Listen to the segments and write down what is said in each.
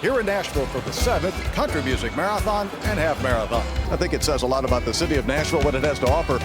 here in Nashville for the 7th Country Music Marathon and Half Marathon. I think it says a lot about the city of Nashville, what it has to offer.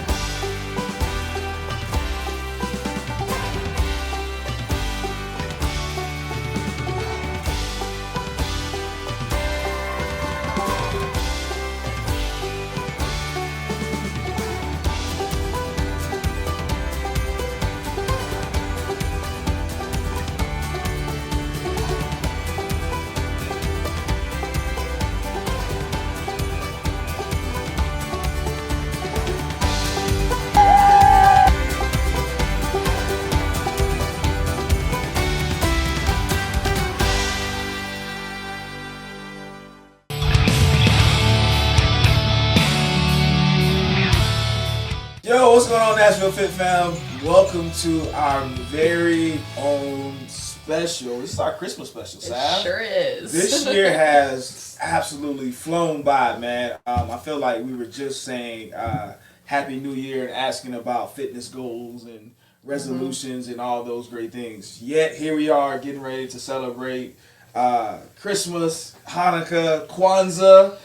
Yo, what's going on, Nashville Fit fam? Welcome to our very own special. This is our Christmas special, Sav. It sure is. This year has absolutely flown by, man. I feel like we were just saying Happy New Year and asking about fitness goals and resolutions and all those great things. Yet here we are getting ready to celebrate Christmas, Hanukkah, Kwanzaa.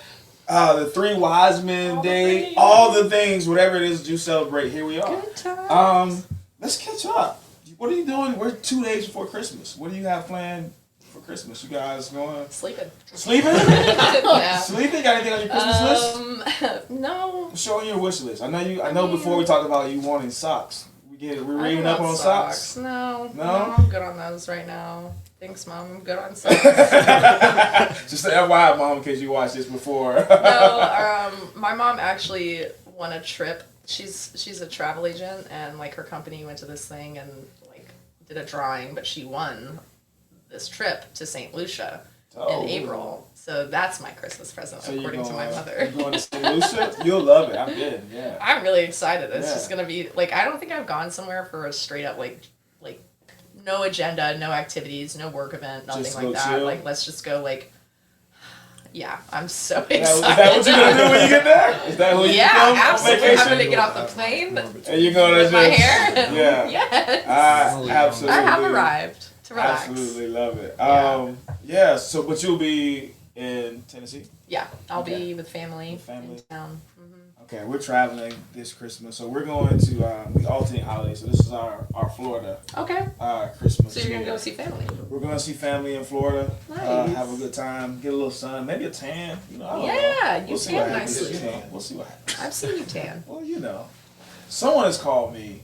The Three Wise Men Day, all the things, whatever it is that you celebrate, here we are. Good times. Let's catch up. What are you doing? We're 2 days before Christmas. What do you have planned for Christmas? You guys going? Sleeping? Yeah. Sleeping? Got anything on your Christmas list? No. Show your wish list. I know before we talked about you wanting socks. We're reading up on socks. No, I'm good on those right now. Thanks, Mom. I'm good on socks. Just an FYI, Mom, in case you watched this before. No, my mom actually won a trip. She's a travel agent, and like her company went to this thing and like did a drawing, but she won this trip to St. Lucia in April. So that's my Christmas present, according to my mother. You're going to St. Lucia? You'll love it. I'm good. Yeah. I'm really excited. It's just gonna be like, I don't think I've gone somewhere for a straight up like no agenda, no activities, no work event, nothing just like that. Chill. Like, let's just go, like, yeah, I'm so excited. Is that what you're going to do when you get there? Is that when you come absolutely. I'm going to get off the plane and you're going to with my hair. And, yeah. Yes. Absolutely. I have arrived to relax. Absolutely love it. So, but you'll be in Tennessee? Yeah, I'll be with family in town. Okay, we're traveling this Christmas, so we're going to we alternate holidays. So this is our Florida Christmas. So you're gonna go see family? We're going to see family in Florida. Nice. Have a good time, get a little sun, maybe a tan. I don't know. You tan nicely. We'll see what happens. I've seen you tan. Well, someone has called me.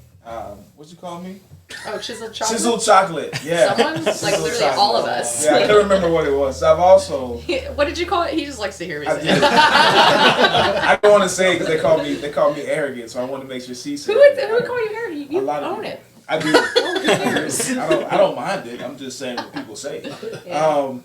What'd you call me? Oh, chiseled chocolate. Chiseled chocolate. Yeah. Someone like literally chocolate. All of us. Yeah, I can't remember what it was. I've also. What did you call it? He just likes to hear me say it. I don't want to say it because they call me arrogant, so I want to make sure she said. Who would call you arrogant? You own it. I do. I don't mind it. I'm just saying what people say. Yeah.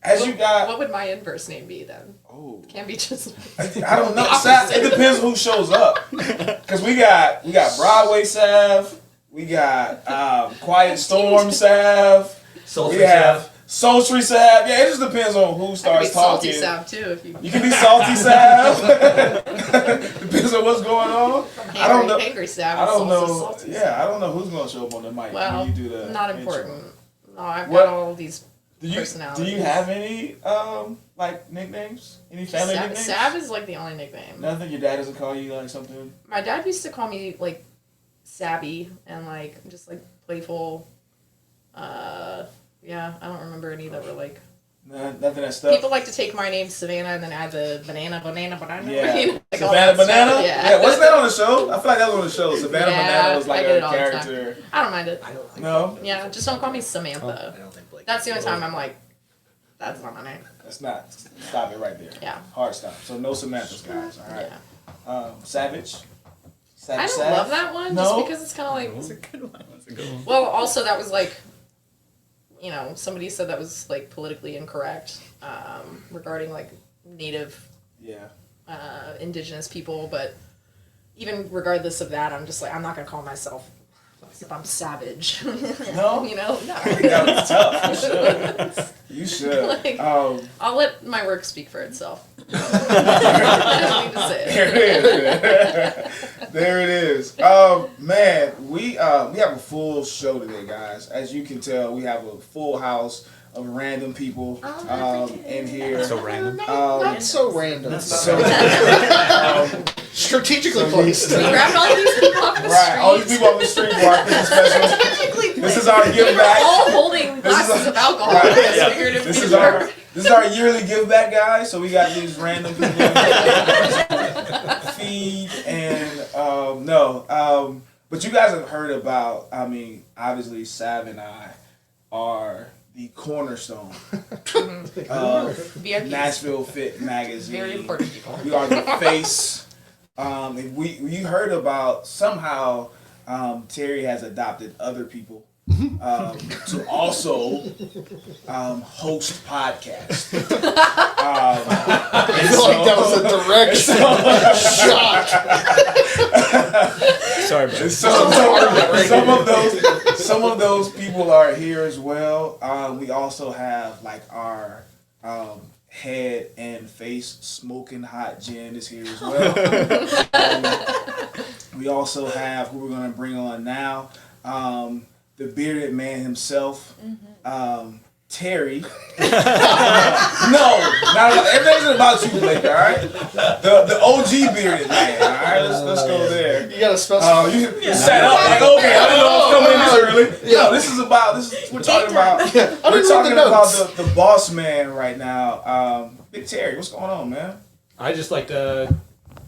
What would my inverse name be then? Oh, can't be just. I don't know. It depends who shows up. Because we got Broadway Sav. We got Quiet Storm Sav. Sultry Sav. Sultry Sav. Yeah, it just depends on who starts talking. Salty Sav too, if you. You can be Salty Sav. Depends on what's going on. I don't know. Angry Sav. I don't know. Yeah, I don't know who's gonna show up on the mic when you do the. Not important. Intro. No, I've got all these personalities. Do you have any like nicknames? Any family nicknames? Sav is like the only nickname. Nothing. Your dad doesn't call you like something. My dad used to call me like Sabby and like just like playful. Yeah, I don't remember any that were like. Nah, nothing that stuff. People like to take my name Savanna and then add the banana. Yeah. Like Savannah Banana? Stuff. Yeah. Wasn't that on the show? I feel like that was on the show. Savannah Banana was like a character. I don't mind it. No? Yeah, just don't call me Samantha. I don't think Blake. That's the only time I'm like, that's not my name. That's not. Stop it right there. Yeah. Hard stop. So no Samantha's, guys. All right. Yeah. Savage. I don't love that one just because it's kind of like. That's a good one. That's a good one. Well, also that was like, somebody said that was like politically incorrect regarding like native, indigenous people. But even regardless of that, I'm just like, I'm not gonna call myself if I'm savage. No, no. That was tough. You should. Like, I'll let my work speak for itself. I don't need to say it. There it is. Man, we have a full show today, guys. As you can tell, we have a full house. of random people in here. So random. Not so random. So, Strategically placed. We grabbed all these people off the right, all these street. people on the street for our Christmas special. Strategically This is our give We were back. all holding glasses of alcohol. Right. I just Yeah. figured if This we is were- our yearly give back, guys. So we got these random people feed and but you guys have heard about. I mean, obviously, Sav and I are the cornerstone of VIPs. Nashville Fit Magazine. Very important people. We are the face. If we heard about somehow Terry has adopted other people to also host podcasts. I feel like that was a direct shot. Sorry, bro. Some of those people are here as well. We also have like our head and face smoking hot Jen is here as well. We also have who we're gonna bring on now. The bearded man himself, Terry. No, not everything's about you, Blake. All right, the OG bearded man. All right, let's go there. You gotta specify. You sat up like, okay, I didn't know I was coming in this early. No, we're talking about. Yeah, I We're didn't read talking the about notes. the boss man right now. Big Terry, what's going on, man? I just like to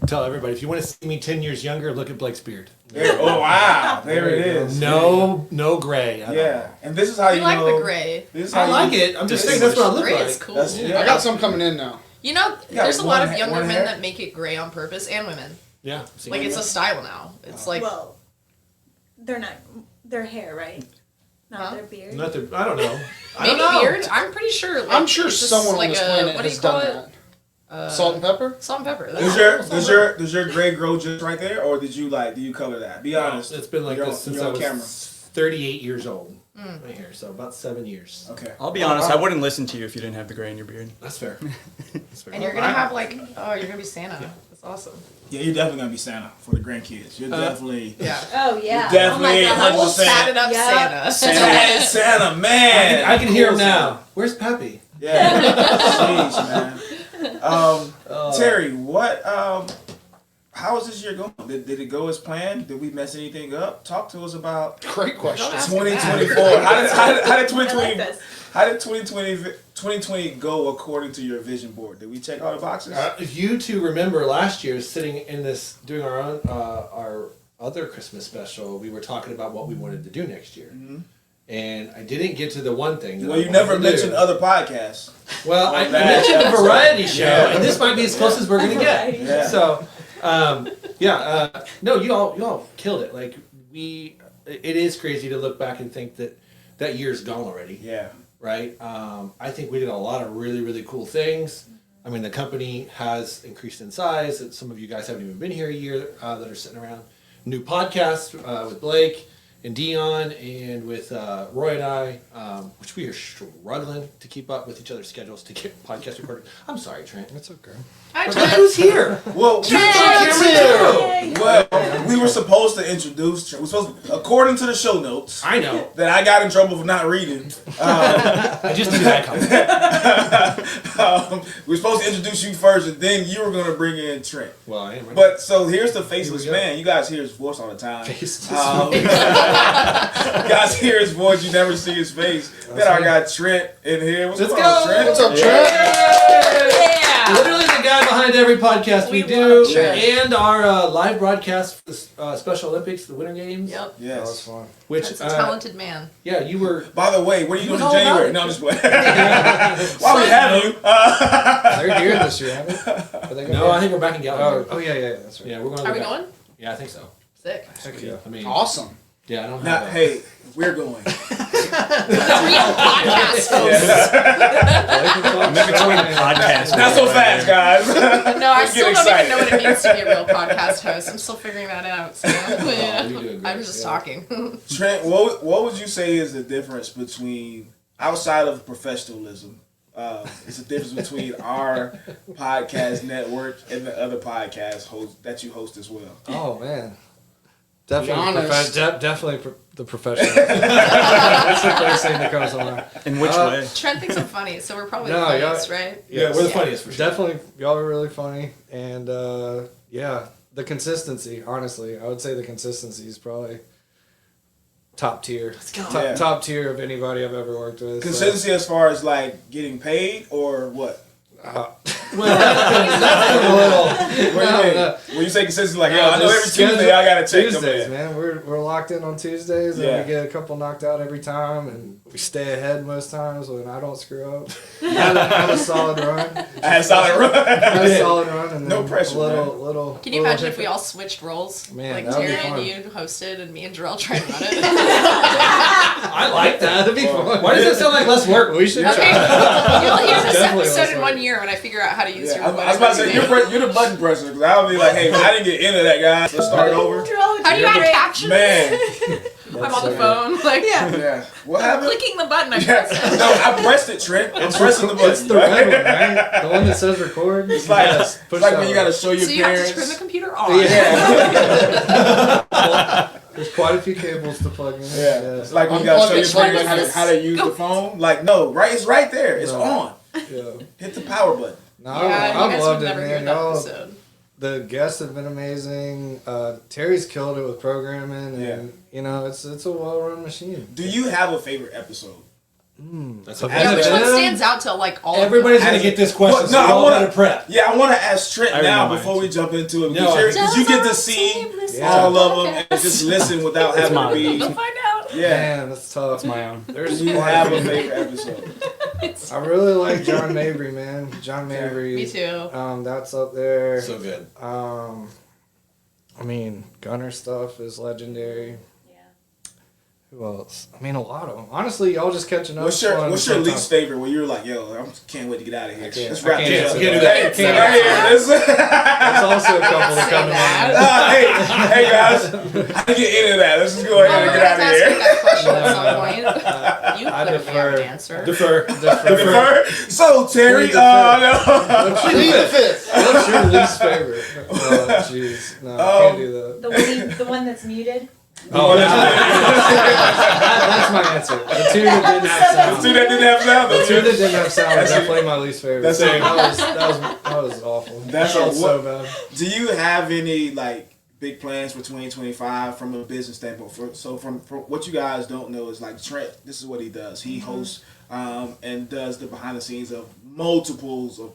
tell everybody, if you want to see me 10 years younger, look at Blake's beard. Oh wow, there it is. No gray. at all. Yeah, and this is how We you like know. the gray. This is I how like you, it. I'm just this saying is- that's what I look Gray like. is cool. That's- yeah. I got some coming in now. You know, got there's a lot one of ha- younger one men hair? that make it gray on purpose, and women. Yeah. Like it's a style now. It's like Well, they're not their hair, right? Not Huh? their beard. Not the, I don't know. I maybe don't know. beard. I'm pretty sure. Like, I'm sure it's just someone like on this a, planet what do has you call done it? that. Salt and pepper? Salt and pepper. Does your gray grow just right there, or do you color that? Be honest. It's been like You're this on- since you're I on was camera. 38 years old. Right here. So about 7 years. Okay. I'll be honest, I wouldn't listen to you if you didn't have the gray in your beard. That's fair. That's fair. And you're gonna have like, oh, you're gonna be Santa. That's awesome. Yeah, you're definitely gonna be Santa for the grandkids. You're definitely. Yeah. Oh yeah. Definitely Oh my God. 100%. Tatted up Yeah. Santa. Santa, man. I can hear him Cool Santa. now. Where's Peppy? Yeah. Jeez, man. Terry, what? How is this year going? Did it go as planned? Did we mess anything up? Talk to us about Great question. Don't ask me 2024. that. How did I like 2020? this. How did 2020 go according to your vision board? Did we check all the boxes? If you two remember last year, sitting in this, doing our own, our other Christmas special, we were talking about what we wanted to do next year. And I didn't get to the one thing. That Well, I you wanted never to mentioned do. other podcasts. Well, I that mentioned a episode. variety show, Yeah. and this might be as close as we're gonna get. Yeah. So, no, you all killed it. Like it is crazy to look back and think that year's gone already. Yeah. Right. I think we did a lot of really, really cool things. I mean, the company has increased in size. Some of you guys haven't even been here a year that are sitting around. New podcast with Blake and Dion and with Roy and I, which we are struggling to keep up with each other's schedules to get podcasts recorded. I'm sorry, Trent. That's okay. I But who's here? Well, Yay! well, we were supposed to introduce. According to the show notes I know. that I got in trouble for not reading. I just need that comment. We were supposed to introduce you first, and then you were going to bring in Trent. Well, I am. Right? But so here's the faceless Here we go. man. You guys hear his voice all the time. Faceless You guys hear his voice, you never see his face. Then I got Trent in here. What's Let's going on, go. Trent? What's up, Trent? Yeah. Literally the guy behind every podcast we We do, love Trent. and our live broadcast for the Special Olympics, the Winter Games. Yep. Yes. Which, That's a talented man. yeah, you were. By the way, what are you doing in know about January? it. No, I'm just playing. Why we have you? They're here this year, haven't they? Are they No, I think we're back in Gallup. Oh yeah, that's right. Yeah, we're going. Are we back. going? Yeah, I think so. Sick. Heck yeah. I mean, Awesome. yeah, I don't Now, have. hey, we're going. The real podcast host. I'm in between podcasts. Not so fast, guys. No, I Let's still get don't excited. even know what it means to be a real podcast host. I'm still figuring that out. So. Yeah. you're doing great, I'm just yeah. talking. Trent, what would you say is the difference between, outside of professionalism, it's the difference between our podcast network and the other podcast host that you host as well? Oh man. honest. Definitely the professional. That's the first thing that comes to mind. In which way? Trent thinks I'm funny, so we're probably the No, funniest, right? Yeah, we're the funniest for sure. Definitely, y'all are really funny, and yeah, the consistency. Honestly, I would say the consistency is probably top tier. Yeah. Top tier of anybody I've ever worked with. Consistency as far as like getting paid or what? Well, that's a little. What do you mean? When you say consistency, like, I know every Tuesday I gotta check them Tuesdays, in. man. We're locked in on Tuesdays, and Yeah. we get a couple knocked out every time, and we stay ahead most times when I don't screw up. Had a solid run. I had a solid run. Had a solid run, and No then pressure, little. Can you little imagine if we hiccup. all switched roles? Man, like that would be Terry and fun. you hosted, and me and Gerell tried to run it. I like that. That'd be fun. Why does that sound like less work? We should Okay, try. you'll hear this Definitely episode in less 1 year when I figure out how to use Yeah, your. I was about to say, you're the button presser, because I'll be like, hey, I didn't get into that, guys. Let's start over. How do you add captions? Man. I'm on the phone, like Yeah. What happened? clicking the button. I Yeah. press it. No, I pressed it, Trent. I'm pressing the button. It's the red one, right? The one that says record. It's like, Yes, it's push like that when you one. gotta show your So you have to parents. turn the computer on. Yeah. There's quite a few cables to plug in. Yeah. It's like when you gotta show your Which one parents is this? how to use the phone. Like, no, right? It's right there. It's No. on. Yeah. Hit the power button. No, Yeah, you I've guys loved would it, never hear man. that Y'all, episode. the guests have been amazing. Terry's killed it with programming, and Yeah. you know, it's a well-run machine. Do you have a favorite episode? That's So a Yeah, which one NFM? stands out to like all? Everybody's of gonna them? get this question, Well, so no, we I all wanna- better prep. Yeah, I want to ask Trent I now remember before mine. we jump into it. No, Because you get to see all of them and just listen without having to mine. be. You'll find out. Yeah. Man, that's tough. That's my own. There's Do you quite have a a few. favorite episode? I really like John Mabry, man. John Mabry. Me too. That's up there. So good. I mean, Gunner stuff is legendary. Who else? I mean, a lot of them. Honestly, y'all just catching up. What's your on least sometimes. favorite where you're like, yo, I can't wait to get out of here. can't- Let's I wrap can't this answer up. that. Hey, I can't right here. There's also a couple that come to mind. Hey guys, I can get into that. Let's just go ahead Oh, and we're get gonna out have of to ask here. you that question at some point. You I clearly have an defer. answer. Defer. Defer. So Terry, Please no. Plead the fifth. What's your least favorite? Oh, jeez. No, I can't do that. The one that's muted. Oh, that's my answer. The two that didn't have sound. Two that didn't have sound. The two that didn't have sound That's was definitely my least favorite. that's that, it. that was awful. That's That felt a- so bad. Do you have any like big plans for 2025 from a business standpoint? From what you guys don't know is like Trent. This is what he does. He hosts and does the behind the scenes of multiples of.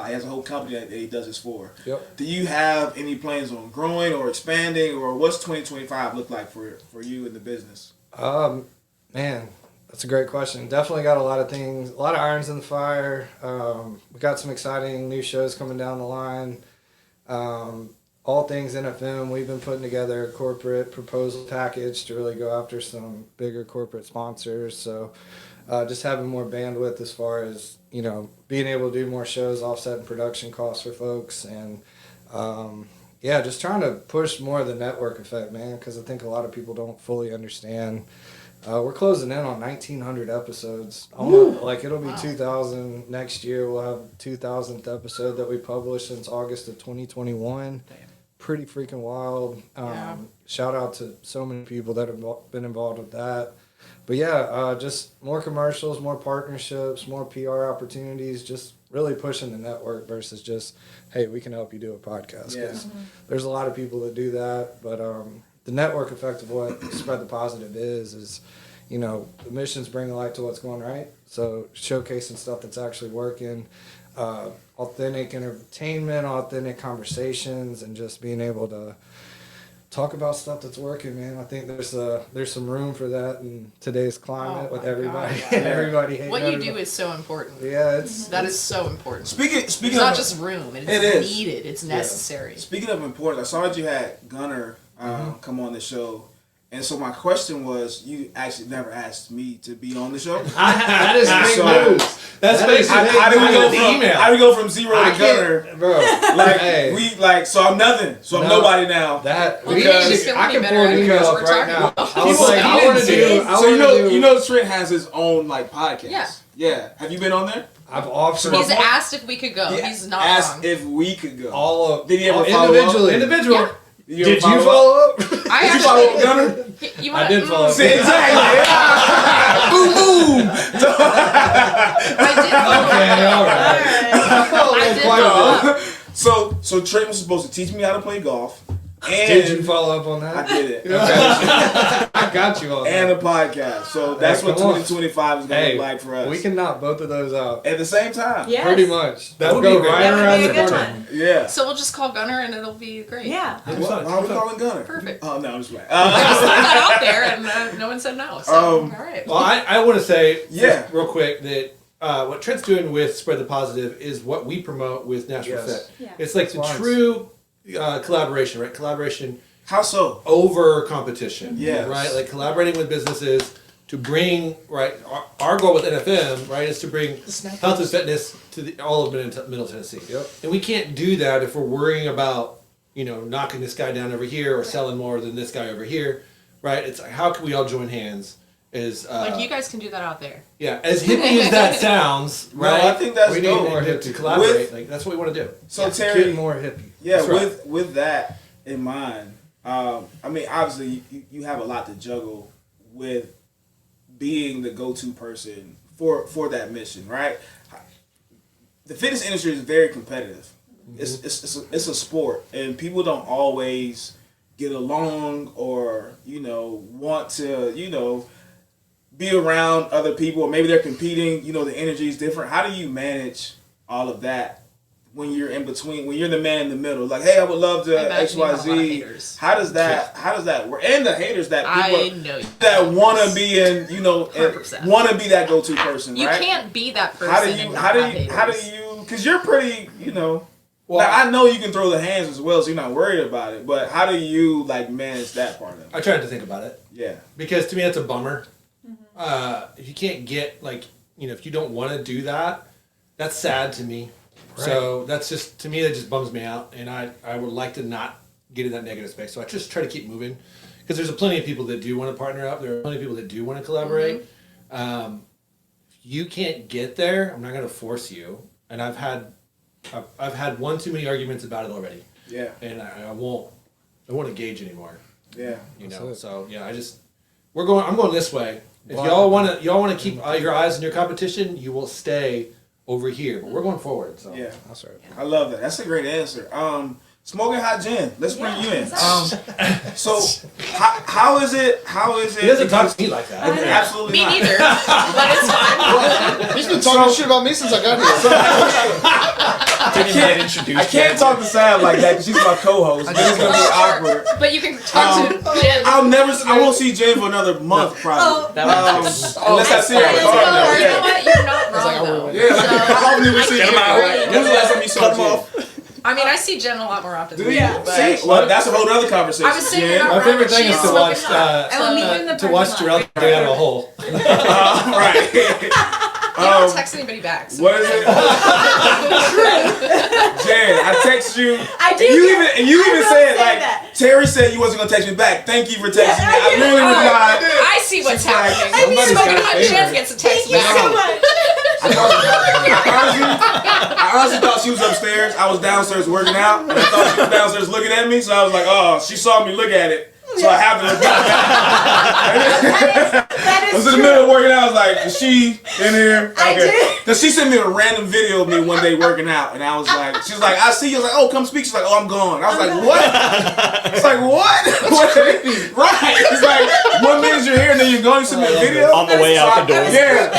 He has a whole company that he does this for. Yep. Do you have any plans on growing or expanding, or what's 2025 look like for you in the business? Man, that's a great question. Definitely got a lot of things, a lot of irons in the fire. We got some exciting new shows coming down the line. All things NFM, we've been putting together a corporate proposal package to really go after some bigger corporate sponsors. So just having more bandwidth as far as, you know, being able to do more shows, offsetting production costs for folks. And yeah, just trying to push more of the network effect, man, because I think a lot of people don't fully understand. We're closing in on 1,900 episodes. Almost, like it'll be 2,000 next year. We'll have 2,000th episode that we published since August of 2021. Damn. Pretty freaking wild. Yeah. Shout out to so many people that have been involved with that. But yeah, just more commercials, more partnerships, more PR opportunities, just really pushing the network versus just, hey, we can help you do a podcast. Yeah. 'Cause there's a lot of people that do that, but the network effect of what Spread the Positive is, you know, the missions bring light to what's going right. So showcasing stuff that's actually working, authentic entertainment, authentic conversations, and just being able to talk about stuff that's working, man. I think there's some room for that in today's climate Oh with my everybody God. everybody hating What you everybody. do is so important. Yeah, it's That is so important. Speaking It's of not just room. It It is is. needed. It's necessary. Speaking of importance, I saw that you had Gunner come on the show, and so my question was, you actually never asked me to be on the show. That is big so, moves. That's That is basically How do we go the from email. how do we go from zero I to Gunner? can't, bro. Like Hey. so I'm nothing. So I'm No. nobody now. That Well, Because you need to fill I me can better pull an email because up we're right talking now. about- I was People- like, he I didn't want to see do. it. I So wanna do. Trent has his own like podcast. Yeah. Yeah. Have you been on there? I've offered He's asked if we could go. He He's not asked wrong. if we could go. all of Did he ever all follow up? individually. Individual. Yeah. Did you ever Did you follow up? I Did you follow up with Gunner? You I did follow up. See, exactly. Boom, boom. I did follow up. So Trent was supposed to teach me how to play golf. And Did you follow up on that? I did it. I got you on And that. a podcast. So that's what come on. 2025 is going to Hey, look like for us. we can knock both of those out. At the same time. Yes. Pretty much. That would Go be great. right That would around be a the good corner. one. Yeah. So we'll just call Gunner and it'll be great. Yeah. Why are we calling Gunner? Perfect. Oh, no, I'm just playing. I just threw that out there and no one said no. So, all right. Well, I want to say, Yeah. just real quick, that what Trent's doing with Spread the Positive is what we promote with Nashville Yes. Fit. Yeah. It's like the Nice. true collaboration, right? Collaboration How so? over competition. Yes. Right? Like collaborating with businesses to bring, right? Our goal with NFM, right, is to bring health and fitness to all of Middle Tennessee. Yep. And we can't do that if we're worrying about, knocking this guy down over here or selling more than this guy over here, right? It's like, how can we all join hands? Like you guys can do that out there. Yeah, as hippie as that sounds, No, right? I think that's we dope. need more to collaborate. Like that's what we want to do. So, Get Terry, more hippie. yeah, That's right. with that in mind, I mean, obviously, you have a lot to juggle with being the go-to person for that mission, right? The fitness industry is very competitive. It's a sport, and people don't always get along or want to be around other people, or maybe they're competing. The energy is different. How do you manage all of that when you're in between, when you're the man in the middle? Like, hey, I would love to I imagine you have a lot of XYZ. haters. How does that work? And the haters that I people know you. that want to be in, 100%. want to be that go-to person, You right? can't be that person. How do and you? not How do have you? How do haters. you? Because you're pretty, Well, now, I know you can throw the hands as well, so you're not worried about it. But how do you manage that part of it? I tried to think about it Yeah. because to me that's a bummer. If you can't get if you don't want to do that, that's sad to me. So that's just, to me, that just bums me out, and I would like to not get in that negative space. So I just try to keep moving, because there's plenty of people that do want to partner up. There are plenty of people that do want to collaborate. If you can't get there, I'm not going to force you. And I've had one too many arguments about it already, Yeah. and I won't engage anymore. Yeah. So yeah, I'm going this way. If y'all want to keep your eyes on your competition, you will stay over here. But we're going forward. So Yeah. That's right. I love that. That's a great answer. Smoking hot gin. Let's bring you in. So how is it? he doesn't talk to me like that. Absolutely Me not. neither, but it's fine. He's been talking shit about me since I got here. Didn't even get introduced. I can't talk to Sam like that because she's my co-host. But it's gonna be awkward. But you can talk to Jen. I won't see Jen for another month probably. Unless I see her. That is at good. the You know what? You're not wrong though. Yeah, like, I don't even see Get Jen. him out. When's the last time you saw Jen? I mean, I see Jen a lot more often. Do than you? you, but See? Well, that's a whole other conversation. I was saying Jen. My favorite thing is to watch I will meet you in the to watch parking lot. Gerell get out of a hole. Right. You don't text anybody back. So. What is it? Jen, I text you. I do. And you I even will said, say like, that. Terry said you wasn't going to text me back. Thank you for texting me. I did. literally replied. I see what's She's like, happening. somebody's Smoking got a hot favorite. Jen gets a text Thank you so back. much. I honestly thought she was upstairs. I was downstairs working out, and I thought she was downstairs looking at me. So I was like, oh, she saw me look at it. So I have to look back. That I is was in the true. middle of working out. I was like, is she in here? I did. Because she sent me a random video of me one day working out. And I was like, she was like, I see you. I was like, oh, come speak. She's like, oh, I'm gone. I was like, what? It's like, what? Right. It's like, 1 minute you're here and then you're going to send me a video? On the way out the door. Yeah.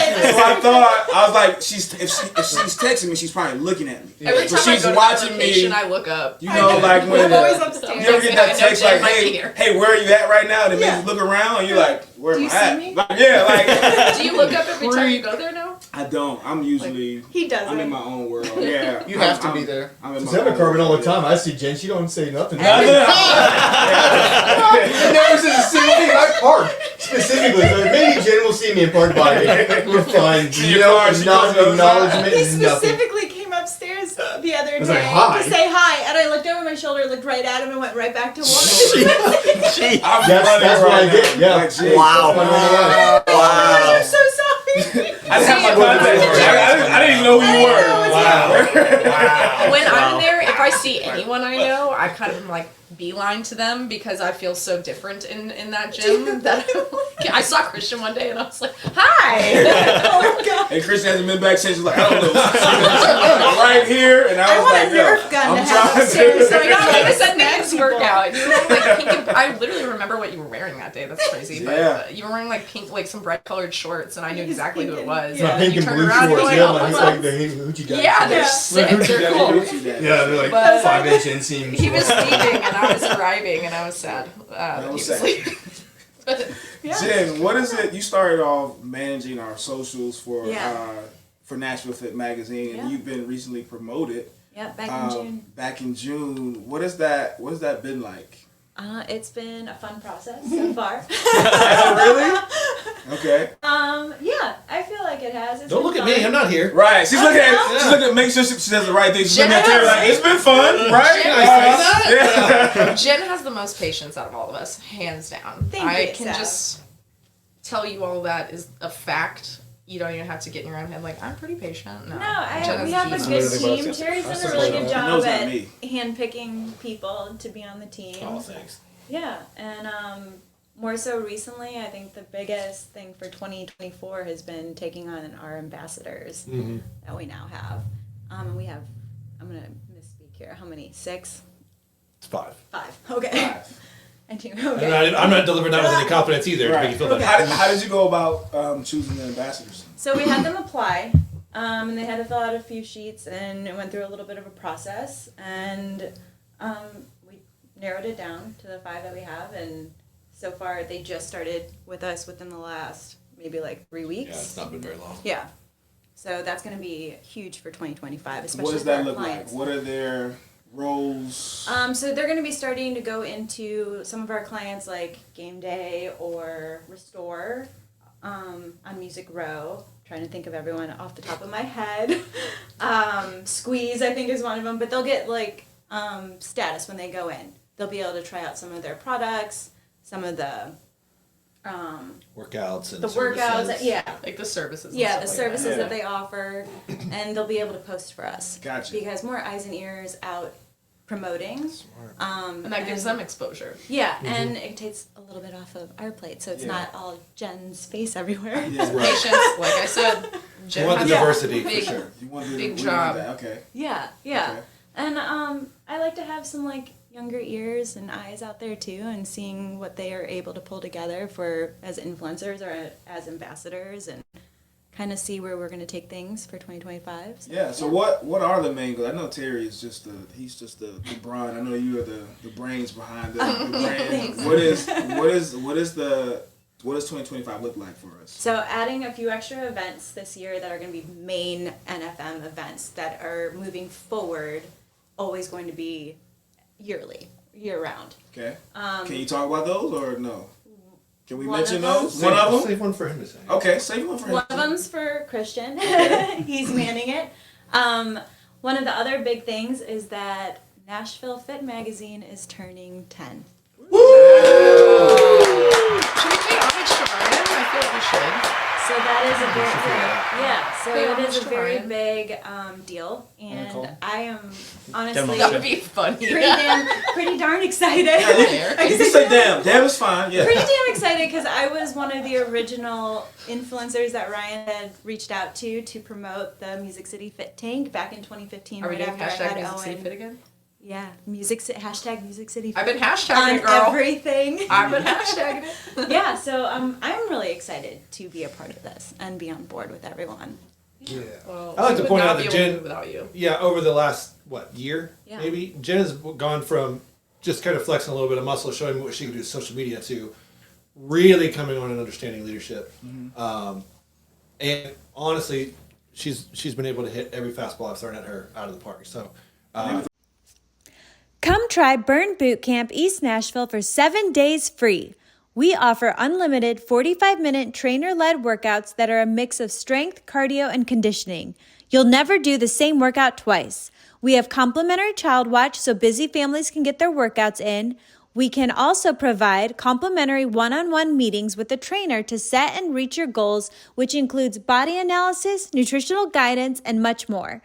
So I was like, if she's texting me, she's probably looking at me. Every So time I she's go to watching the me. location, I look up. You know, like when I'm always upstairs. you ever get that I know text Jen like, might be hey, here. hey, where are you at right now? And it Yeah. makes you look around and you're like, where Do am you I see at? me? Like, yeah, like Do you look up every time you go there now? I don't. I'm usually He doesn't. I'm in my own world. Yeah. You have to be there. I'm in my She's at a own carbon all the world. time. I see Jen. She don't say nothing. Yeah. She never says a single thing. I park specifically. So maybe Jen will see me and park by me. We're fine. See your car, she Not goes, acknowledgement. He Nothing. specifically came upstairs the other was day like, "Hi." to say hi, and I looked over my shoulder, looked right at him, and went right back to work. I'm That's running what I right did. now. Yeah. Like, geez. Wow. I'm so sorry. I didn't have my contacts. I didn't even know who you were. Wow. When I'm in there, if I see anyone I know, I kind of like beeline to them because I feel so different in that gym that I saw Christian one day and I was like, hi. Oh god. And Christian hasn't been back since. She's like, I don't know. Right here, and I was want like, a Nerf gun to I'm have trying upstairs. So I got like I said, Smack men's people. workout. You were wearing like pink and, I literally remember what you were wearing that day. That's crazy. But Yeah. you were wearing like pink, like some bright colored shorts, and I knew exactly who it was. Yeah. And Pink you and turned blue around, shorts. you're like, Yeah, oh, like, what's it's up? like the hoochie guys. Yeah, they're Yeah. sick. They're cool. Yeah, they're like But- 5-inch inseam. He was shorts. leaving, and I was arriving, and I was sad. That he was sad. leaving. But Jen, what is it? You started off managing our socials for Yeah. Nashville Fit Magazine, and Yeah. you've been recently promoted. Yeah, back in June. Back in June. What has that been like? It's been a fun process so far. Really? Okay. Yeah, I feel like it has. It's Don't been look at fun. me. I'm not here. Right. She's looking at. Yeah. She's looking to make sure she says the right thing. She's Jen looking at Terry has- like, it's been fun, right? Jen Yeah. Jen has the most patience out of all of us, hands down. Thank I you, can Sav. just tell you all that is a fact. You don't even have to get in your own head like, I'm pretty patient. No, No, Jen we is have a easy. good Literally what I team. was Terry's gonna done say. a really good He job knows not at me. handpicking people to be on the team. Oh, thanks. Yeah, and more so recently, I think the biggest thing for 2024 has been taking on our ambassadors that we now have. We have, I'm going to misspeak here, how many? 6? It's 5. 5. Okay. And you, okay. I'm not delivering that with any confidence either. To make you feel better. How did you go about choosing the ambassadors? So we had them apply, and they had to fill out a few sheets, and it went through a little bit of a process, and we narrowed it down to the 5 that we have, and so far they just started with us within the last maybe like 3 weeks. Yeah, it's not been very long. Yeah. So that's going to be huge for 2025, especially What does for our that look clients. like? What are their roles? So they're going to be starting to go into some of our clients like Game Day or Restore on Music Row. Trying to think of everyone off the top of my head. Squeeze, I think, is one of them. But they'll get like status when they go in. They'll be able to try out some of their products, some of the Workouts and the workouts. services. Yeah. Like the services. and Yeah, the stuff like that. services Yeah. that they offer, and they'll be able to post for us. Gotcha. Because more eyes and ears out promoting. And that gives them exposure. Yeah, and it takes a little bit off of our plate, so it's Yeah. not all Jen's face everywhere. Yeah. Patience, like I said. You Jen want the has diversity big- for sure. You want to Big do job. that? Okay. Yeah, yeah. Okay. And I like to have some like younger ears and eyes out there too, and seeing what they are able to pull together for as influencers or as ambassadors, and kind of see where we're going to take things for 2025. So, Yeah. So what are the main goals? I know Terry is just the brawn. I know you are the brains behind the brand. Thanks. What does 2025 look like for us? So adding a few extra events this year that are going to be main NFM events that are moving forward, always going to be year round. Okay. Can you talk about those or no? Can we One mention of those? them? One of them. Save one for him to say. Okay, save one for him. One of them's for Christian. He's manning it. One of the other big things is that Nashville Fit Magazine is turning 10. Should we pay homage to Ryan? I feel like we should. So that is a very so Pay it homage is a to very Ryan. big deal, and call? I am Give him honestly a That would be funny. pretty darn excited. You can say damn. Damn is fine. Yeah. Pretty damn excited because I was one of the original influencers that Ryan had reached out to promote the Music City Fit Tank back in 2015. Are we right doing after I hashtag had Music City Owen. Fit again? Yeah, hashtag Music City Fit. I've been on hashtagging it, girl. everything. I've been hashtagging it. Yeah, so I'm really excited to be a part of this and be on board with everyone. Yeah. Well, I like to we would point not out be that able to Jen- do without you. Yeah, over the last, year, Yeah. maybe, Jen has gone from just kind of flexing a little bit of muscle, showing what she can do with social media, to really coming on and understanding leadership. And honestly, she's been able to hit every fastball I've thrown at her out of the park. So, Come try Burn Bootcamp East Nashville for 7 days free. We offer unlimited 45-minute trainer-led workouts that are a mix of strength, cardio, and conditioning. You'll never do the same workout twice. We have complimentary child watch so busy families can get their workouts in. We can also provide complimentary one-on-one meetings with the trainer to set and reach your goals, which includes body analysis, nutritional guidance, and much more.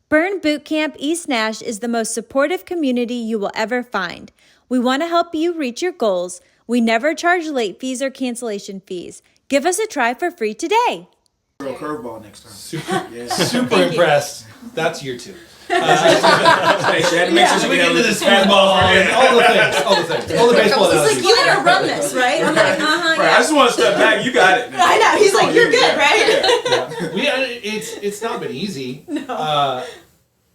Burn Bootcamp East Nash is the most supportive community you will ever find. We want to help you reach your goals. We never charge late fees or cancellation fees. Give us a try for free today. Throw a curveball next time. Super impressed. That's year 2. She had to make sure We get into this football and all the things. All the baseball He's like, analogies. you gotta run this, right? I'm like, Right, yeah. I just want to step back. You got it. I know. He's like, you're good, Yeah. right? It's not been easy. No.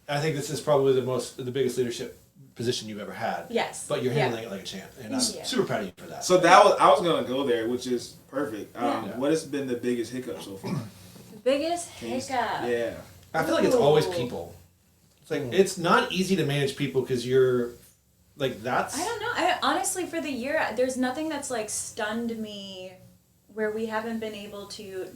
I think this is probably the biggest leadership position you've ever had. Yes. But you're Yeah. handling it like a champ, and I'm super proud of you for that. So I was gonna go there, which is perfect. What has been the biggest hiccup so far? Biggest hiccup. Yeah. I feel like it's always people. It's like it's not easy to manage people because you're like that's. I don't know. Honestly, for the year, there's nothing that's like stunned me where we haven't been able to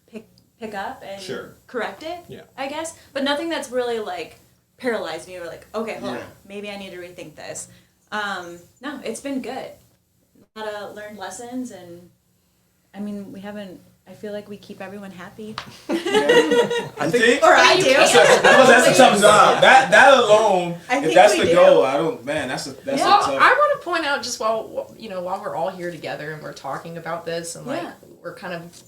pick up and correct it. Yeah. I guess, but nothing that's really like paralyzed me or like, okay, hold Yeah. on, maybe I need to rethink this. No, it's been good. A lot of learned lessons, and I mean, we haven't. I feel like we keep everyone happy. I think, or I do. that's a tough job. That alone, if that's the goal, that's a Well, tough. I want to point out just while we're all here together and we're talking about this and like we're kind of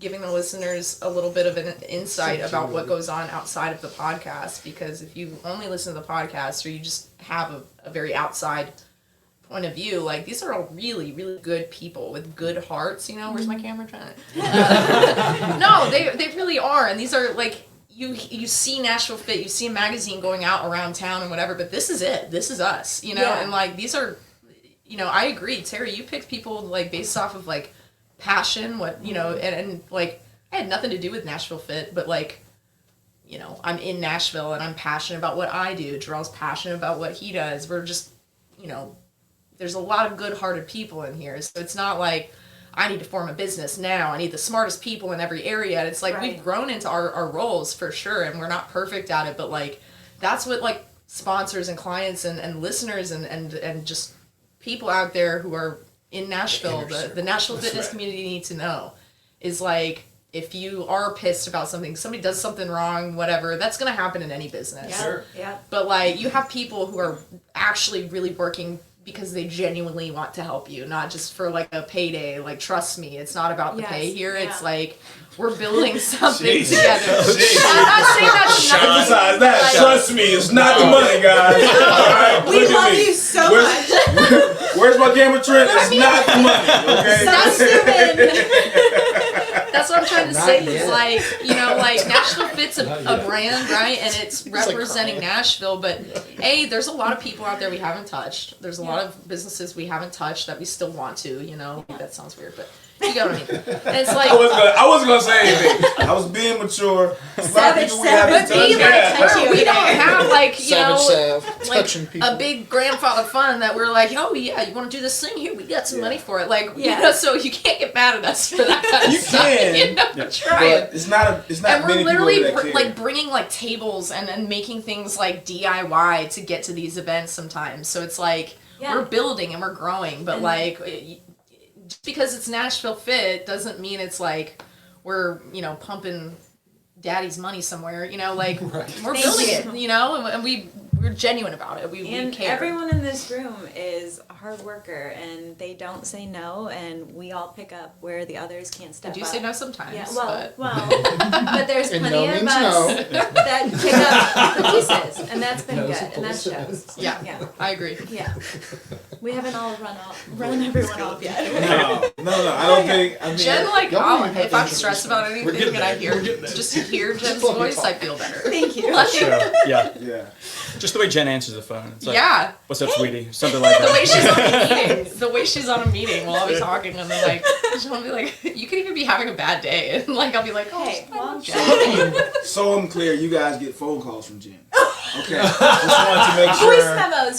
giving the listeners a little bit of an insight about what goes on outside of the podcast, because if you only listen to the podcast or you just have a very outside point of view, like these are all really, really good people with good hearts. Where's my camera trying? No, they really are, and these are like you see Nashville Fit, you see a magazine going out around town and whatever, but this is it. This is us, and like these are, I agree, Terry. You picked people like based off of like passion, and like I had nothing to do with Nashville Fit, but like, I'm in Nashville and I'm passionate about what I do. Gerell's passionate about what he does. We're just, there's a lot of good-hearted people in here. So it's not like I need to form a business now. I need the smartest people in every area. And it's like we've grown into our roles for sure, and we're not perfect at it, but like that's what like sponsors and clients and listeners and just people out there who are in Nashville, the Nashville fitness community need to know is like, if you are pissed about something, somebody does something wrong, whatever, that's going to happen in any business. Yeah. Sure. Yeah. But like, you have people who are actually really working because they genuinely want to help you, not just for like a payday. Like, trust me, it's not about the pay here. It's like, we're building something together. I'm not saying that's not. Emphasize that. Trust me, it's not the money, guys. Right, we love you so much. Where's my camera, Trent? It's not the money, okay? Stop stupid. That's what I'm trying to say. Is like, like Nashville Fit's a brand, right? And it's representing Nashville. But there's a lot of people out there we haven't touched. There's a lot of businesses we haven't touched that we still want to. That sounds weird, but you get what I mean. And it's like I wasn't gonna say anything. I was being mature. Savage, but we don't have like touching people. a big grandfather fund that we're like, oh yeah, you want to do this thing here? We got some money for it. Like, so you can't get mad at us for that kind of You stuff. can. Try but it's not. And we're many literally people that care. like bringing like tables and making things like DIY to get to these events sometimes. So it's like we're building and we're growing, but like just because it's Nashville Fit doesn't mean it's like we're pumping daddy's money somewhere. Like we're building it. And we're genuine about it. We care. Everyone in this room is a hard worker, and they don't say no, and we all pick up where the others can't step up. I do say no sometimes. Yeah, but but there's And plenty no of means us no. that pick up the pieces, and that's been good, and that shows. yeah, I agree. Yeah, we haven't all run everyone off yet. No, I don't think. I mean, Jen, like, Y'all don't even have if to I'm introduce stressed me. about anything and I hear Jen's voice, I feel better. Thank you. Like, Yeah. Just the way Jen answers the phone. It's like, yeah. what's up, sweetie? Something like The way that. she's on a meeting. The way she's on a meeting while I'll be talking, and then like she'll be like, you could even be having a bad day, and like I'll be like, oh, Hey, well, So I'm clear. You guys get phone calls from Jen. Okay. Just wanted to make sure.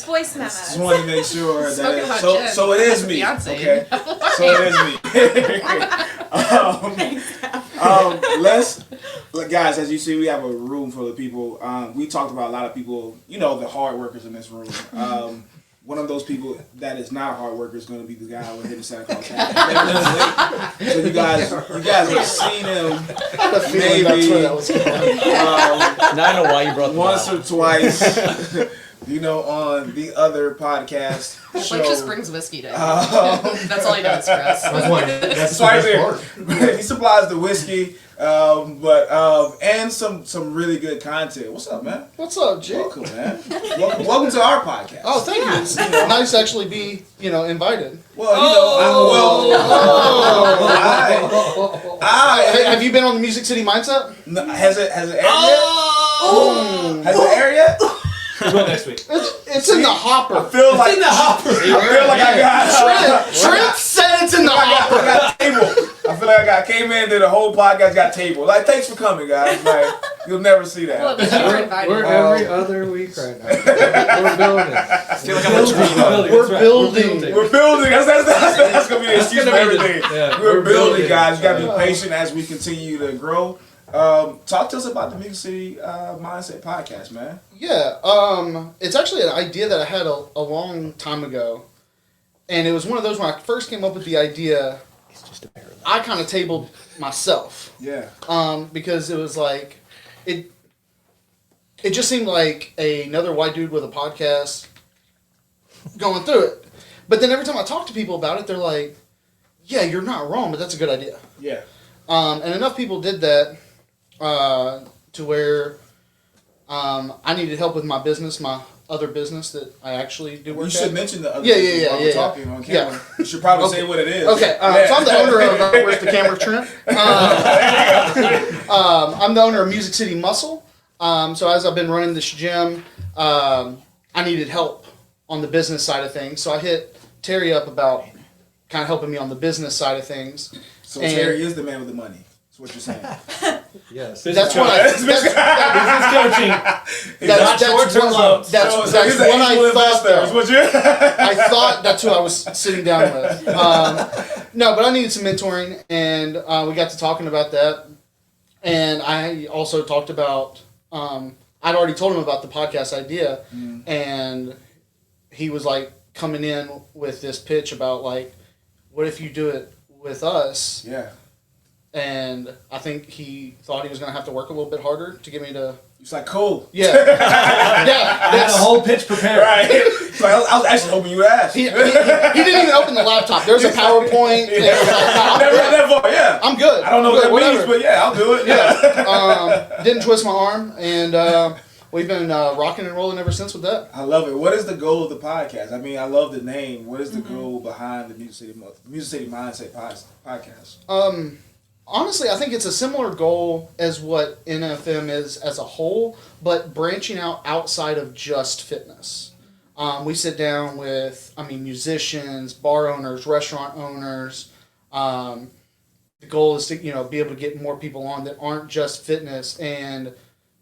voice memos. Just wanted to make sure Spoken that. about So Jen, so it is me. Beyonce. Okay. So it is me. Look, guys, as you see, we have a room full of people. We talked about a lot of people, the hard workers in this room. one of those people that is not a hard worker is going to be the guy with hitting Santa Claus hat. So you guys have seen him maybe That's where that was going. Now I know why you brought the once bottle. or twice. On the other podcast show. Blake just brings whiskey to him. That's all he does, Chris. That's right the there. best part. He supplies the whiskey, and some really good content. What's up, man? What's up, Jake? Welcome, man. Welcome to our podcast. Oh, thank you. Nice to actually be, invited. Well, Have you been on the Music City Mindset? No, has it aired yet? Has it aired yet? We'll go next week. It's in the hopper. I feel like I got Trent said it's in the hopper. I got table. I feel like I came in, did a whole podcast, got table. Like, thanks for coming, guys. Like, you'll never see that. Well, but you were invited. We're every other week right now. We're building. I feel like I'm a tree. We're building. We're building. That's gonna be the excuse for everything. Yeah, we're building, guys. You gotta be patient as we continue to grow. Talk to us about the Music City Mindset podcast, man. Yeah, it's actually an idea that I had a long time ago, and it was one of those when I first came up with the idea. I kind of tabled myself. Yeah. Because it was like, it just seemed like another white dude with a podcast going through it. But then every time I talk to people about it, they're like, "Yeah, you're not wrong, but that's a good idea." Yeah. And enough people did that to where I needed help with my business, my other business that I actually do work You should at. mention the other Yeah, business yeah, while yeah, we're yeah. talking on camera. Yeah. You should probably say what it is. Okay, so I'm the owner of where's the camera, Trent? I'm the owner of Music City Muscle. So as I've been running this gym, I needed help on the business side of things. So I hit Terry up about kind of helping me on the business side of things. So Terry is the man with the money. That's what you're saying. Yes. That's what I. Business coaching. That's short-term loans. That's he's what an I angel thought. investor, is what you're- I thought that's who I was sitting down with. No, but I needed some mentoring, and we got to talking about that. And I also talked about, I'd already told him about the podcast idea, and he was like coming in with this pitch about like, what if you do it with us? Yeah. And I think he thought he was going to have to work a little bit harder to get me to. It's like, cool. Yeah. I had a whole pitch prepared. Right. So I was actually hoping you would ask. He didn't even open the laptop. There's a PowerPoint. And it was like, "Nah, I'm Never good. read that far, yeah. I'm good. I don't know I'm what good, that whatever." means, but yeah, I'll do it. Yeah. Didn't twist my arm, and we've been rocking and rolling ever since with that. I love it. What is the goal of the podcast? I mean, I love the name. What is the goal behind the Music City Mindset podcast? Honestly, I think it's a similar goal as what NFM is as a whole, but branching out outside of just fitness. We sit down with, musicians, bar owners, restaurant owners. The goal is to, be able to get more people on that aren't just fitness and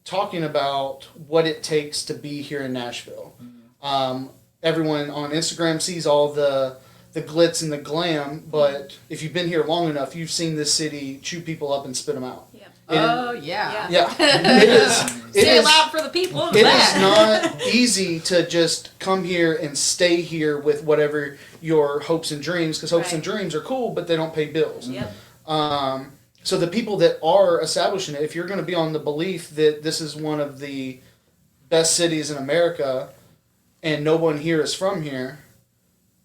talking about what it takes to be here in Nashville. Everyone on Instagram sees all the glitz and the glam, but if you've been here long enough, you've seen this city chew people up and spit them out. Yeah. Oh, yeah. Yeah, it is. Say it loud for the people in the It back. is not easy to just come here and stay here with whatever your hopes and dreams, because hopes and dreams are cool, but they don't pay bills. Yep. So the people that are establishing it, if you're going to be on the belief that this is one of the best cities in America and no one here is from here,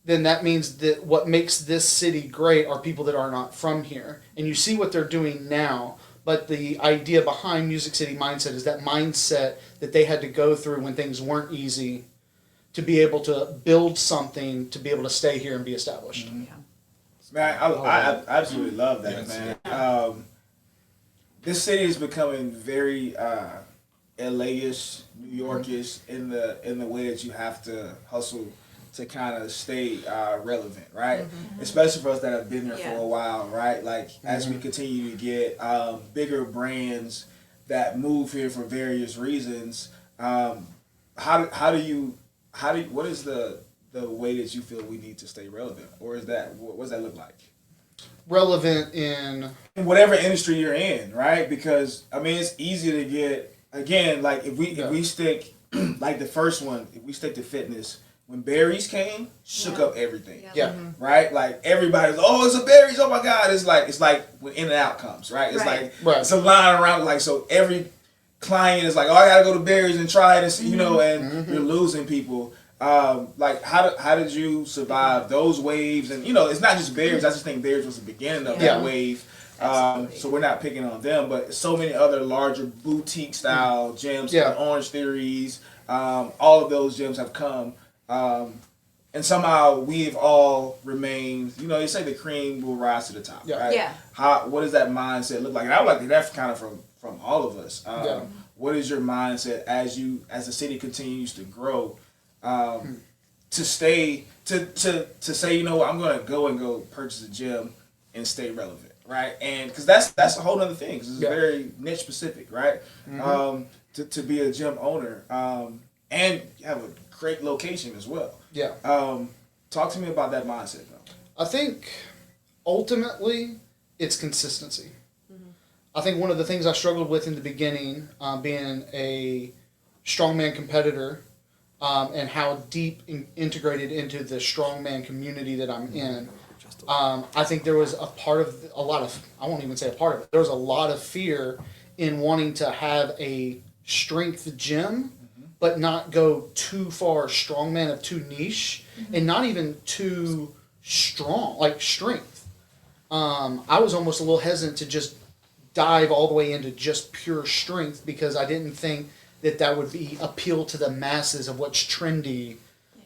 then that means that what makes this city great are people that are not from here. And you see what they're doing now, but the idea behind Music City Mindset is that mindset that they had to go through when things weren't easy to be able to build something to be able to stay here and be established. Man, I absolutely love that, man. This city is becoming very LA-ish, New York-ish in the way that you have to hustle to kind of stay relevant, right? Especially for us that have been there for a while, right? Like as we continue to get bigger brands that move here for various reasons, what is the way that you feel we need to stay relevant, or is that what does that look like? Relevant in whatever industry you're in, right? Because I mean, it's easy to get, again, like if we stick like the first one, if we stick to fitness, when berries came, shook up everything. Yeah. Right? Like everybody's, oh, it's a berries, oh my God. It's like when In and Out comes, right? It's Right. like it's a line around, like, so every client is like, oh, I gotta go to berries and try it and see, you know, and you're losing people. Like how did you survive those waves? And you know, it's not just berries. I just think berries was the beginning of that wave. So we're not picking on them, but so many other larger boutique style gyms, the Orange Theories, all of those gyms have come. And somehow we've all remained, you know, they say the cream will rise to the top, right? Yeah. What does that mindset look like? And I would like to hear that kind of from all of us. What is your mindset as the city continues to grow, to stay, to say, you know what, I'm going to go purchase a gym and stay relevant, right? And because that's a whole other thing, because it's very niche specific, right? To be a gym owner, and have a great location as well. Yeah. Talk to me about that mindset, though. I think ultimately it's consistency. I think one of the things I struggled with in the beginning, being a strongman competitor, and how deep integrated into the strongman community that I'm in, I think there was I won't even say a part of it, there was a lot of fear in wanting to have a strength gym, but not go too far strongman of too niche, and not even too strong, like strength. I was almost a little hesitant to just dive all the way into just pure strength, because I didn't think that would be appeal to the masses of what's trendy,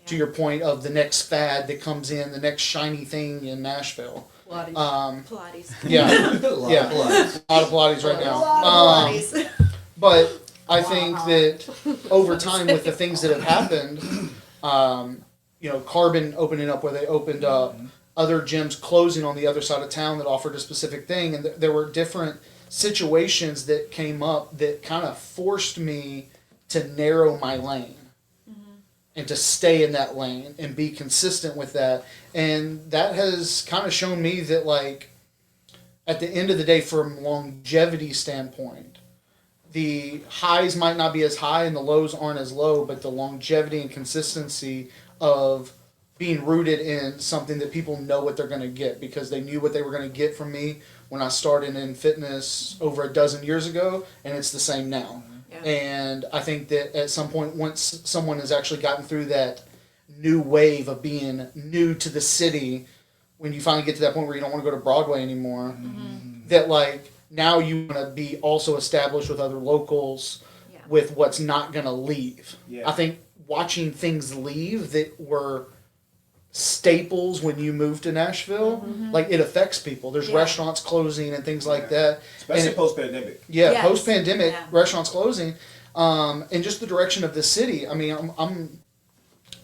to your point of the next fad that comes in, the next shiny thing in Nashville. Pilates. Yeah. A lot of Pilates right now. But I think that over time, with the things that have happened, you know, Carbon opening up where they opened up, other gyms closing on the other side of town that offered a specific thing, and there were different situations that came up that kind of forced me to narrow my lane and to stay in that lane and be consistent with that. And that has kind of shown me that, like, at the end of the day, from longevity standpoint, the highs might not be as high and the lows aren't as low, but the longevity and consistency of being rooted in something that people know what they're going to get, because they knew what they were going to get from me when I started in fitness over a dozen years ago, and it's the same now. And I think that at some point, once someone has actually gotten through that new wave of being new to the city, when you finally get to that point where you don't want to go to Broadway anymore, that, like, now you want to be also established with other locals with what's not going to leave. I think watching things leave that were staples when you move to Nashville, like, it affects people. There's restaurants closing and things like that. Especially post-pandemic. Post-pandemic, restaurants closing. And just the direction of the city. I mean, I'm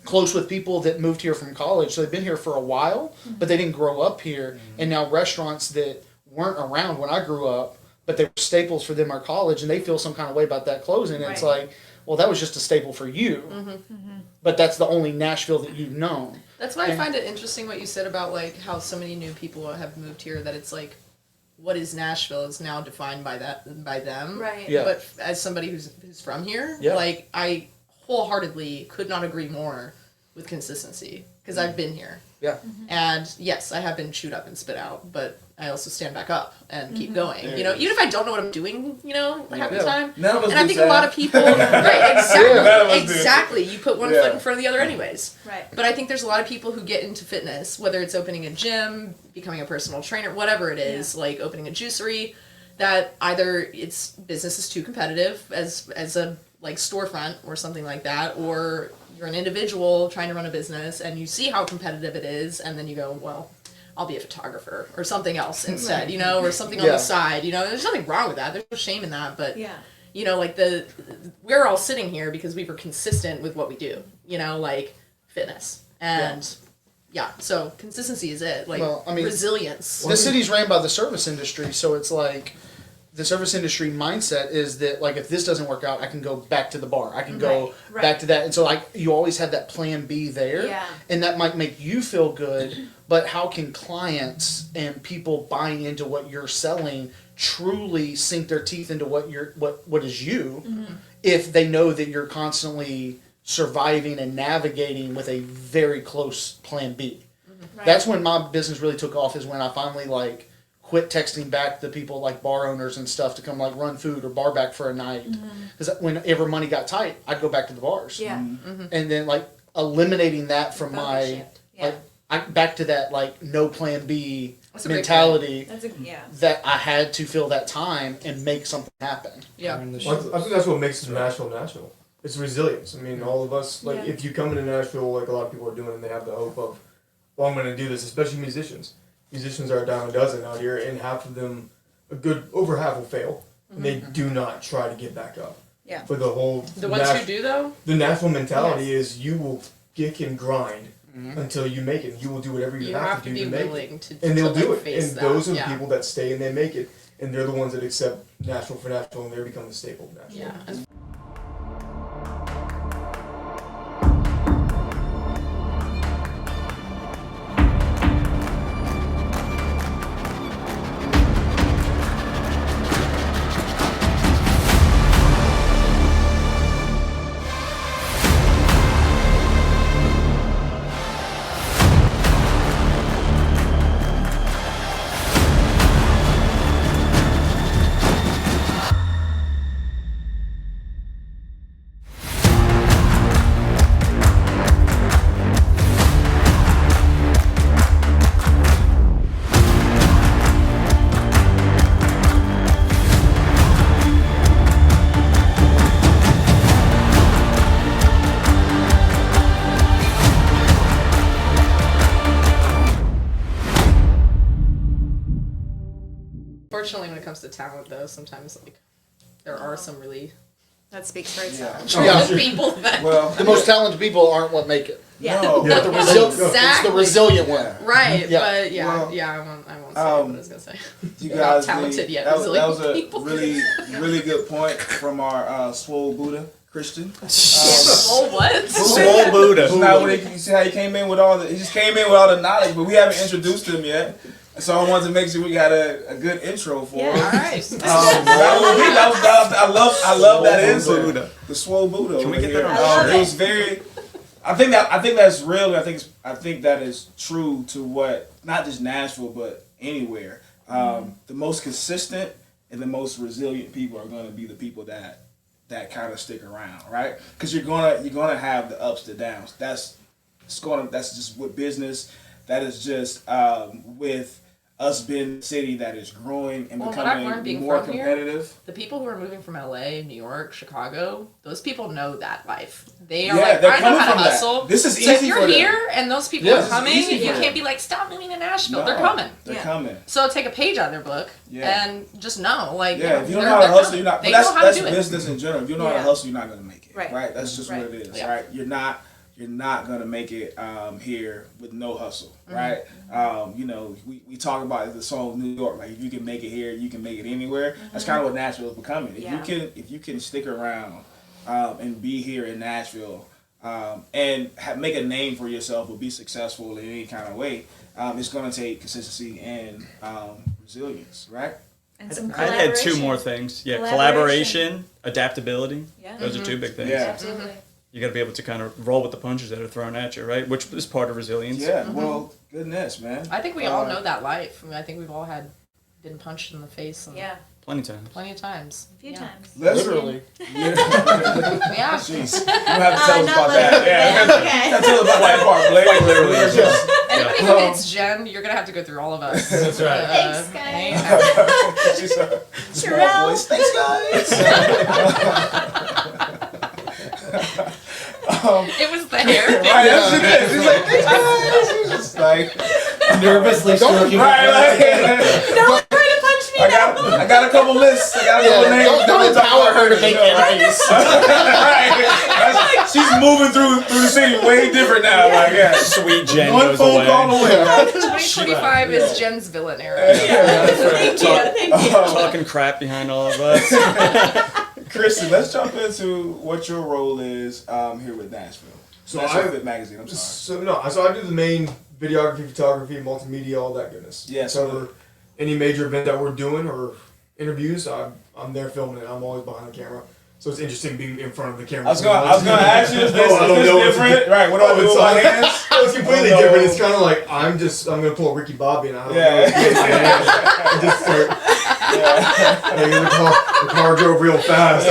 close with people that moved here from college, so they've been here for a while, but they didn't grow up here. And now restaurants that weren't around when I grew up, but they were staples for them at college, and they feel some kind of way about that closing. And it's like, well, that was just a staple for you, but that's the only Nashville that you've known. That's why I find it interesting what you said about, like, how so many new people have moved here, that it's like, what is Nashville is now defined by them. Right. Yeah. But as somebody who's from here, like, I wholeheartedly could not agree more with consistency, because I've been here. Yeah. And yes, I have been chewed up and spit out, but I also stand back up and keep going. You know, even if I don't know what I'm doing, you know, half the time. None of us and I do think that. a lot of people, right, exactly, exactly. You put one foot in front of the other anyways. Right. But I think there's a lot of people who get into fitness, whether it's opening a gym, becoming a personal trainer, whatever it is, like opening a juicery, that either its business is too competitive as a, like, storefront or something like that, or you're an individual trying to run a business and you see how competitive it is, and then you go, well, I'll be a photographer or something else instead, you know, or something on the side, you know. There's nothing wrong with that. There's no shame in that, but you know, like, we're all sitting here because we were consistent with what we do, you know, like fitness. And so consistency is it, like, well, I mean, resilience. The city's ran by the service industry, so it's like, the service industry mindset is that, like, if this doesn't work out, I can go back to the bar. I can go back to that. And so, like, you always have that plan B there. Yeah. And that might make you feel good, but how can clients and people buying into what you're selling truly sink their teeth into what is you, if they know that you're constantly surviving and navigating with a very close plan B. Right. That's when my business really took off, is when I finally like quit texting back the people like bar owners and stuff to come like run food or bar back for a night. Because whenever money got tight, I'd go back to the bars. Yeah. And then like eliminating that from Focus my shift. Yeah. like back to that like no plan B That's a big mentality That's a yeah. that I had to fill that time and make something happen. Yeah. Well, I think that's what makes Nashville Nashville. It's resilience. I mean, all of us, like, Yeah. if you come into Nashville, like a lot of people are doing, and they have the hope of, well, I'm going to do this, especially musicians. Musicians are a dime a dozen out here, and half of them, over half will fail, and they do not try to get back up. Yeah. For the whole... The ones who do, though? The Nashville mentality is you will kick and grind until you make it. You will do whatever you have to do be to make willing it. to And they'll to, do like, it. face And that. those are the Yeah. people that stay and they make it. And they're the ones that accept Nashville for Nashville, and they become the staple of Nashville. Yeah. And Fortunately, when it comes to talent, though, sometimes like there are some really That speaks for itself. talented people that Well, The most talented people aren't what make it. Yeah. no, But the it's the Exactly. resilient one. right, Yeah. but yeah, Well, yeah, I won't say what I was gonna say. you Not guys, talented yet, that was resilient a people. really good point from our Swole Buddha Christian. Oh, what? Swole Buddha. Now, when you see how he came in with all he just came in with all the knowledge, but we haven't introduced him yet. So I wanted to make sure we got a good intro for him. All right. I love that Swole answer. Buddha. The Swole Buddha. Can we over get here. that on shirt? It was very. I think that's real. I think that is true to what not just Nashville but anywhere. The most consistent and the most resilient people are going to be the people that kind of stick around, right? Because you're gonna have the ups to downs. That's just with business. That is just with us being a city that is growing and Well, what I've learned becoming being more from here- competitive. The people who are moving from LA, New York, Chicago, those people know that life. They are Yeah, like, they're I know coming how to from that. hustle. This is so easy if you're for them. here and those people Yeah, are this is coming, easy you for can't them. be like, stop moving to Nashville. No, They're coming. They're Yeah. coming. So take a page out of their book Yeah. and just know, like, Yeah, if you don't they're- know how to they're hustle, coming. you're not. They But know how to that's do it. business in general. If you don't know how Yeah. to hustle, you're not gonna make it. Right. That's just Right. what it is. Yeah. Right. You're not gonna make it here with no hustle. Mm-hmm. Right. We talk about the song New York. Like if you can make it here, you can make it anywhere. That's kind of what Nashville is becoming. Yeah. If you can stick around and be here in Nashville and make a name for yourself or be successful in any kind of way, it's gonna take consistency and resilience. Right. And some I'd add two collaboration. more things. Yeah, Collaboration. collaboration, adaptability. Yeah. Those are two big things. Yeah. Absolutely. You got to be able to kind of roll with the punches that are thrown at you, right? Which is part of resilience. Yeah. Well, goodness, man. I think we all know that life. I think we've all been punched in the face Yeah. Plenty of times. plenty of times. A few Yeah. times. Literally. Yeah. Jeez. You don't have to tell us not about that. literally, Yeah. but okay. You have to tell us about that part, Blake. Quite literally. Anybody who hates Jen, you're gonna have to go through all of us. That's right. Thanks, guys. She's a small Gerell. voice. Thanks, guys. It was the hair thing. Right, that's what it is. She's like, thanks, guys. She's just like, Nervously stroking. right, like, Don't try to punch me now. I got a couple lists. I got a couple names. Don't empower her to make enemies. Right. She's moving through the city way different now. Like, yeah. Sweet Jen One goes phone away. call away. Right? 2025 is Jen's villain era. Thank you. Thank you. Talking crap behind all of us. Kristen, let's jump into what your role is here with Nashville. So Nashville I- Fit Magazine. I'm sorry. So I do the main videography, photography, multimedia, all that goodness. Yeah, So so for any major event that we're doing or interviews, I'm there filming it. I'm always behind the camera. So it's interesting being in front of the camera. I was gonna ask you, is this different? Right, what do I do with my hands? It's completely different. It's kind of like I'm gonna pull Ricky Bobby and I don't know. And just start. Like, the car drove real fast.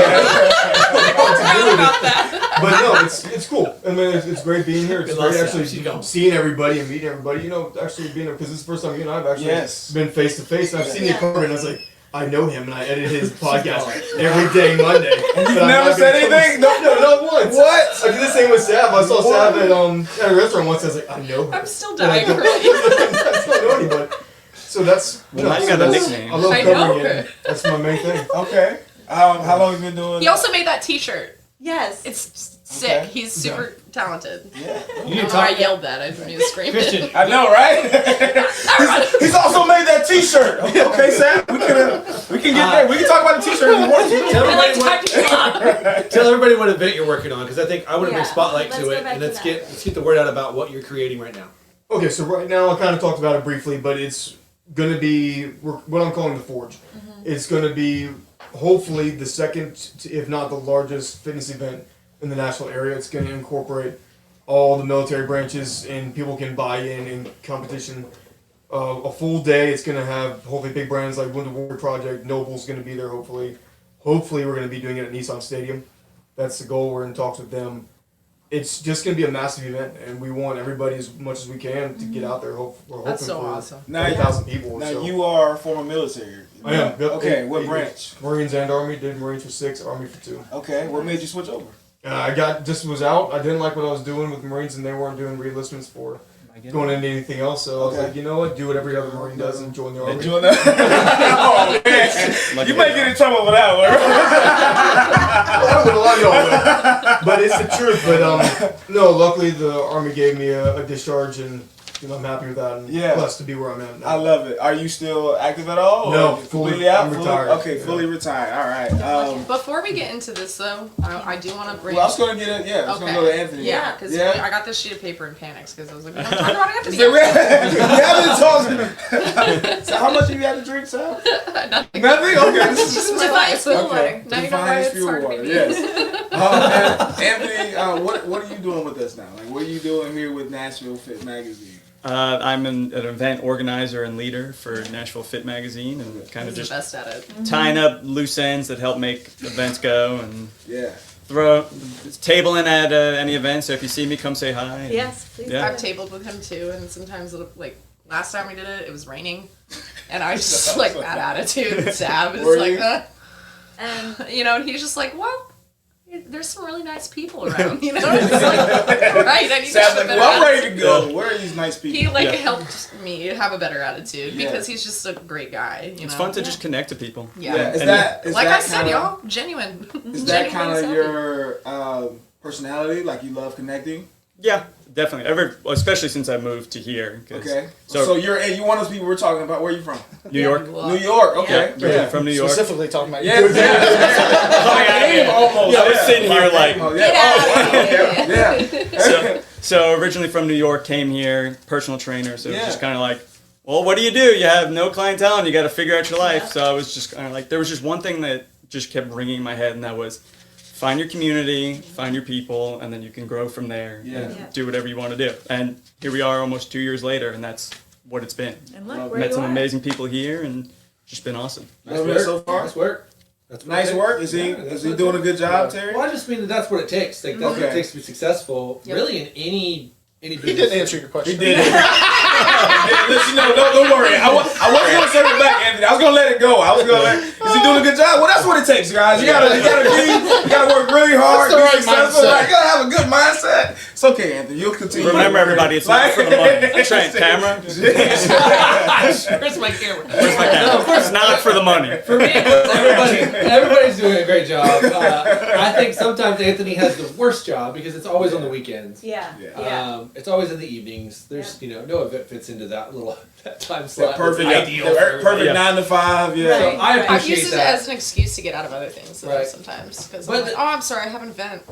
But no, it's cool. I mean, it's great being here. It's great actually seeing everybody and meeting everybody. You know, actually being there because this is the first time you and I have actually been face to face. I've seen the equipment and I was like, I know him and I edit his podcast every day Monday. And you've never said anything? No, not once. What? I did the same with Sav. I saw Sav at a restaurant once. I was like, I know her. I'm still dying for you. I don't know anybody. So that's. Now you got a nickname. I love covering it. That's my main thing. Okay. How long have you been doing? He also made that T-shirt. Yes. It's sick. Okay. He's super talented. Yeah. I yelled that. I didn't scream it. I know, right? he's also made that T-shirt. Okay, Sam. We can get there. We can talk about the T-shirt if you want to. Tell everybody what event you're working on, because I think I want to bring spotlight let's to go it, back and to let's that. get the word out about what you're creating right now. Okay, so right now I kind of talked about it briefly, but it's going to be what I'm calling the Forge. It's going to be hopefully the second, if not the largest fitness event in the Nashville area. It's going to incorporate all the military branches and people can buy in competition. A full day. It's going to have hopefully big brands like Wounded Warrior Project, Noble's going to be there hopefully. Hopefully we're going to be doing it at Nissan Stadium. That's the goal. We're in talks with them. It's just going to be a massive event, and we want everybody as much as we can to get out there. We're hoping That's so for awesome. 30,000 people. Now so. you are former military. I am. Okay, what 8 branch? years. Marines and Army. Did Marines for 6, Army for 2. Okay, what made you switch over? I was out. I didn't like what I was doing with Marines, and they weren't doing re-enlistments for going into anything else. So I was like, you know what? Do what every other Marine does and join the Army. Oh man, you might get in trouble for that one. But it's the truth. But no, luckily the Army gave me a discharge, and I'm happy with that. And blessed to be where I'm at now. I love it. Are you still active at all? No, completely out. I'm retired. Okay, fully retired. All right. Before we get into this though, I do want to bring. Well, I was gonna get it. Yeah, I was gonna go to Anthony. Yeah, because I got this sheet of paper and panics because I was like, we don't talk about Anthony. You haven't talked. So how much have you had to drink, Sal? Nothing. Nothing. Okay, this is Just Defiance Fuel water. Okay. Now you know why it's hard to be me. Yes. Anthony, what are you doing with us now? Like, what are you doing here with Nashville Fit Magazine? I'm an event organizer and leader for Nashville Fit Magazine, and kind of He's just the best at it. tying up loose ends that help make events go, and Yeah. throw tabling at any event. So if you see me, come say hi. Yes, please. Yeah. I've tabled with him too, and sometimes like last time we did it, it was raining, and I was just like bad attitude. And Sav is like, and and he's just like, well. There's some really nice people around, It's like, right, I need to show like, better I'm ready to attitude. go. Where are these nice people? He helped me have a better attitude because he's just a great guy. It's fun to just connect to people. Yeah. Is that like I said, y'all, genuine. Is that kind of your personality? Like you love connecting? Yeah, definitely. Especially since I moved to here. Okay. So you're one of those people we're talking about. Where are you from? New York. New York. Okay. Yeah. From New York. Specifically talking about Yeah. Almost. I was sitting here like. Yeah. So originally from New York, came here, personal trainer. So it was just kind of like, well, what do? You have no clientele and you got to figure out your life. So I was just kind of like, there was just one thing that just kept ringing in my head, and that was, find your community, find your people, and then you can grow from there and do whatever you want to do. And here we are almost 2 years later, and that's what it's been. And look, where Met you some are. amazing people here, and just been awesome. Nice work. So far? Nice work. That's what Nice it work. takes. Is he doing a good job, Terry? Well, I just mean that's what it takes. Like that's what it takes to be successful. Really, in any business. He didn't answer your question. He did. Listen, don't worry. I wasn't gonna circle back, Anthony. I was gonna let it go. Is he doing a good job? Well, that's what it takes, guys. You gotta work really hard. That's the right be successful. mindset. Right? You gotta have a good mindset. It's okay, Anthony. You'll continue. Remember, everybody, it's not for the money. Trent, camera. Where's my camera? Where's my camera? It's not for the money. For me, everybody's doing a great job. I think sometimes Anthony has the worst job because it's always on the weekends. Yeah. It's always in the evenings. There's no event fits into that time slot. Perfect. Ideal. Perfect 9 to 5. Yeah. So I I've appreciate used it that. as an excuse to get out of other things though, sometimes. Because I'm like, I'm sorry, I have an event.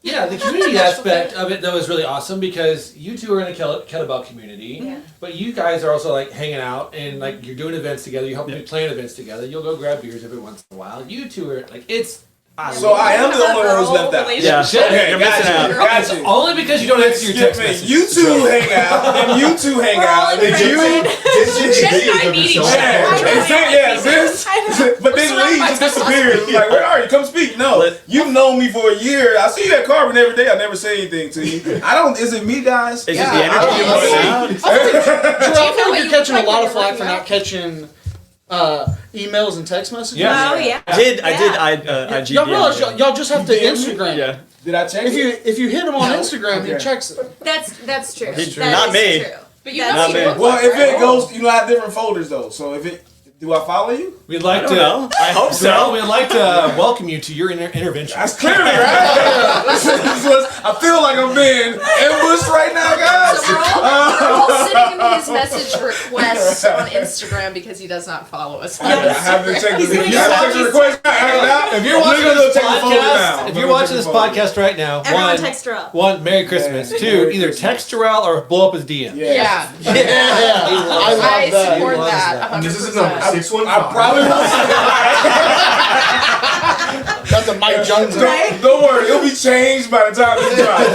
Yeah, the community aspect of it though is really awesome because you two are in a kettlebell community, but you guys are also like hanging out and like you're doing events together. You help me plan events together. You'll go grab beers every once in a while. You two are like So I am the only one who's left out. Yeah, you're missing out. Gotcha. Only because you don't answer your text message. You two hang out, and you two hang out, and you. But then leaves and disappears. It's like, where are you? Come speak. No, you've known me for a year. I see you at Carbon every day. I never say anything to you. I don't. Is it me, guys? Is it the energy you want out? Gerell, I feel like you're catching a lot of flack for not catching emails and text messages. Yeah. Oh yeah. I did IG. Y'all realize y'all just have to Instagram. Yeah. Did I check it? If you hit him on Instagram, he checks it. That's true. Not me. True. But you That's know, true. Well, if it goes, you know, I have different folders though. So if it, do I follow you? We'd like I don't know. I hope so. We'd like to welcome you to your intervention. That's clearly right. I feel like I'm being ambushed right now, guys. So we're all sitting in his message requests on Instagram because he does not follow us. I have to check the request. If you're watching this podcast right now, Everyone text Gerell. one, Merry Christmas. Yeah. Two, either text Gerell or blow up his DM. Yeah. I love I that. support that 100%. This is number 615. I probably That's a Mike Jones. don't worry, it'll be changed by the time this drops.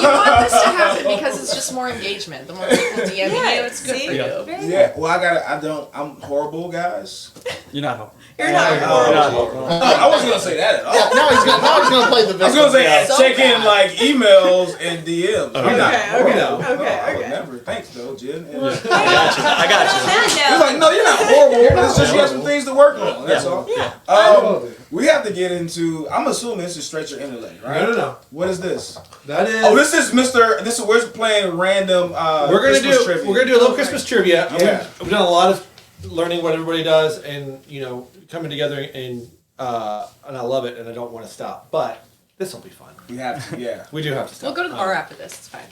You want this to happen because it's just more engagement. The more people DM you, it's good for you. Yeah, well, I'm horrible, guys. You're not home. You're not. I wasn't gonna say that at all. Yeah, now he's gonna play the I was victim. gonna say So check in bad. like emails and DMs. I'm not horrible. Okay. I would never. Thanks though, Jen. I got you. It's like, no, you're not horrible. It's just you have some things to work on. That's all. We have to get into. I'm assuming this is Stretch Your Interlay, right? No. What is this? That is. Oh, this is Mr. This is we're playing random. We're gonna Christmas do. trivia. We're gonna do a little Christmas trivia. Yeah. We've done a lot of learning what everybody does, and coming together, and I love it, and I don't want to stop. But this will be fun. We have to. Yeah. We do have to stop. We'll go to the bar after this. It's fine.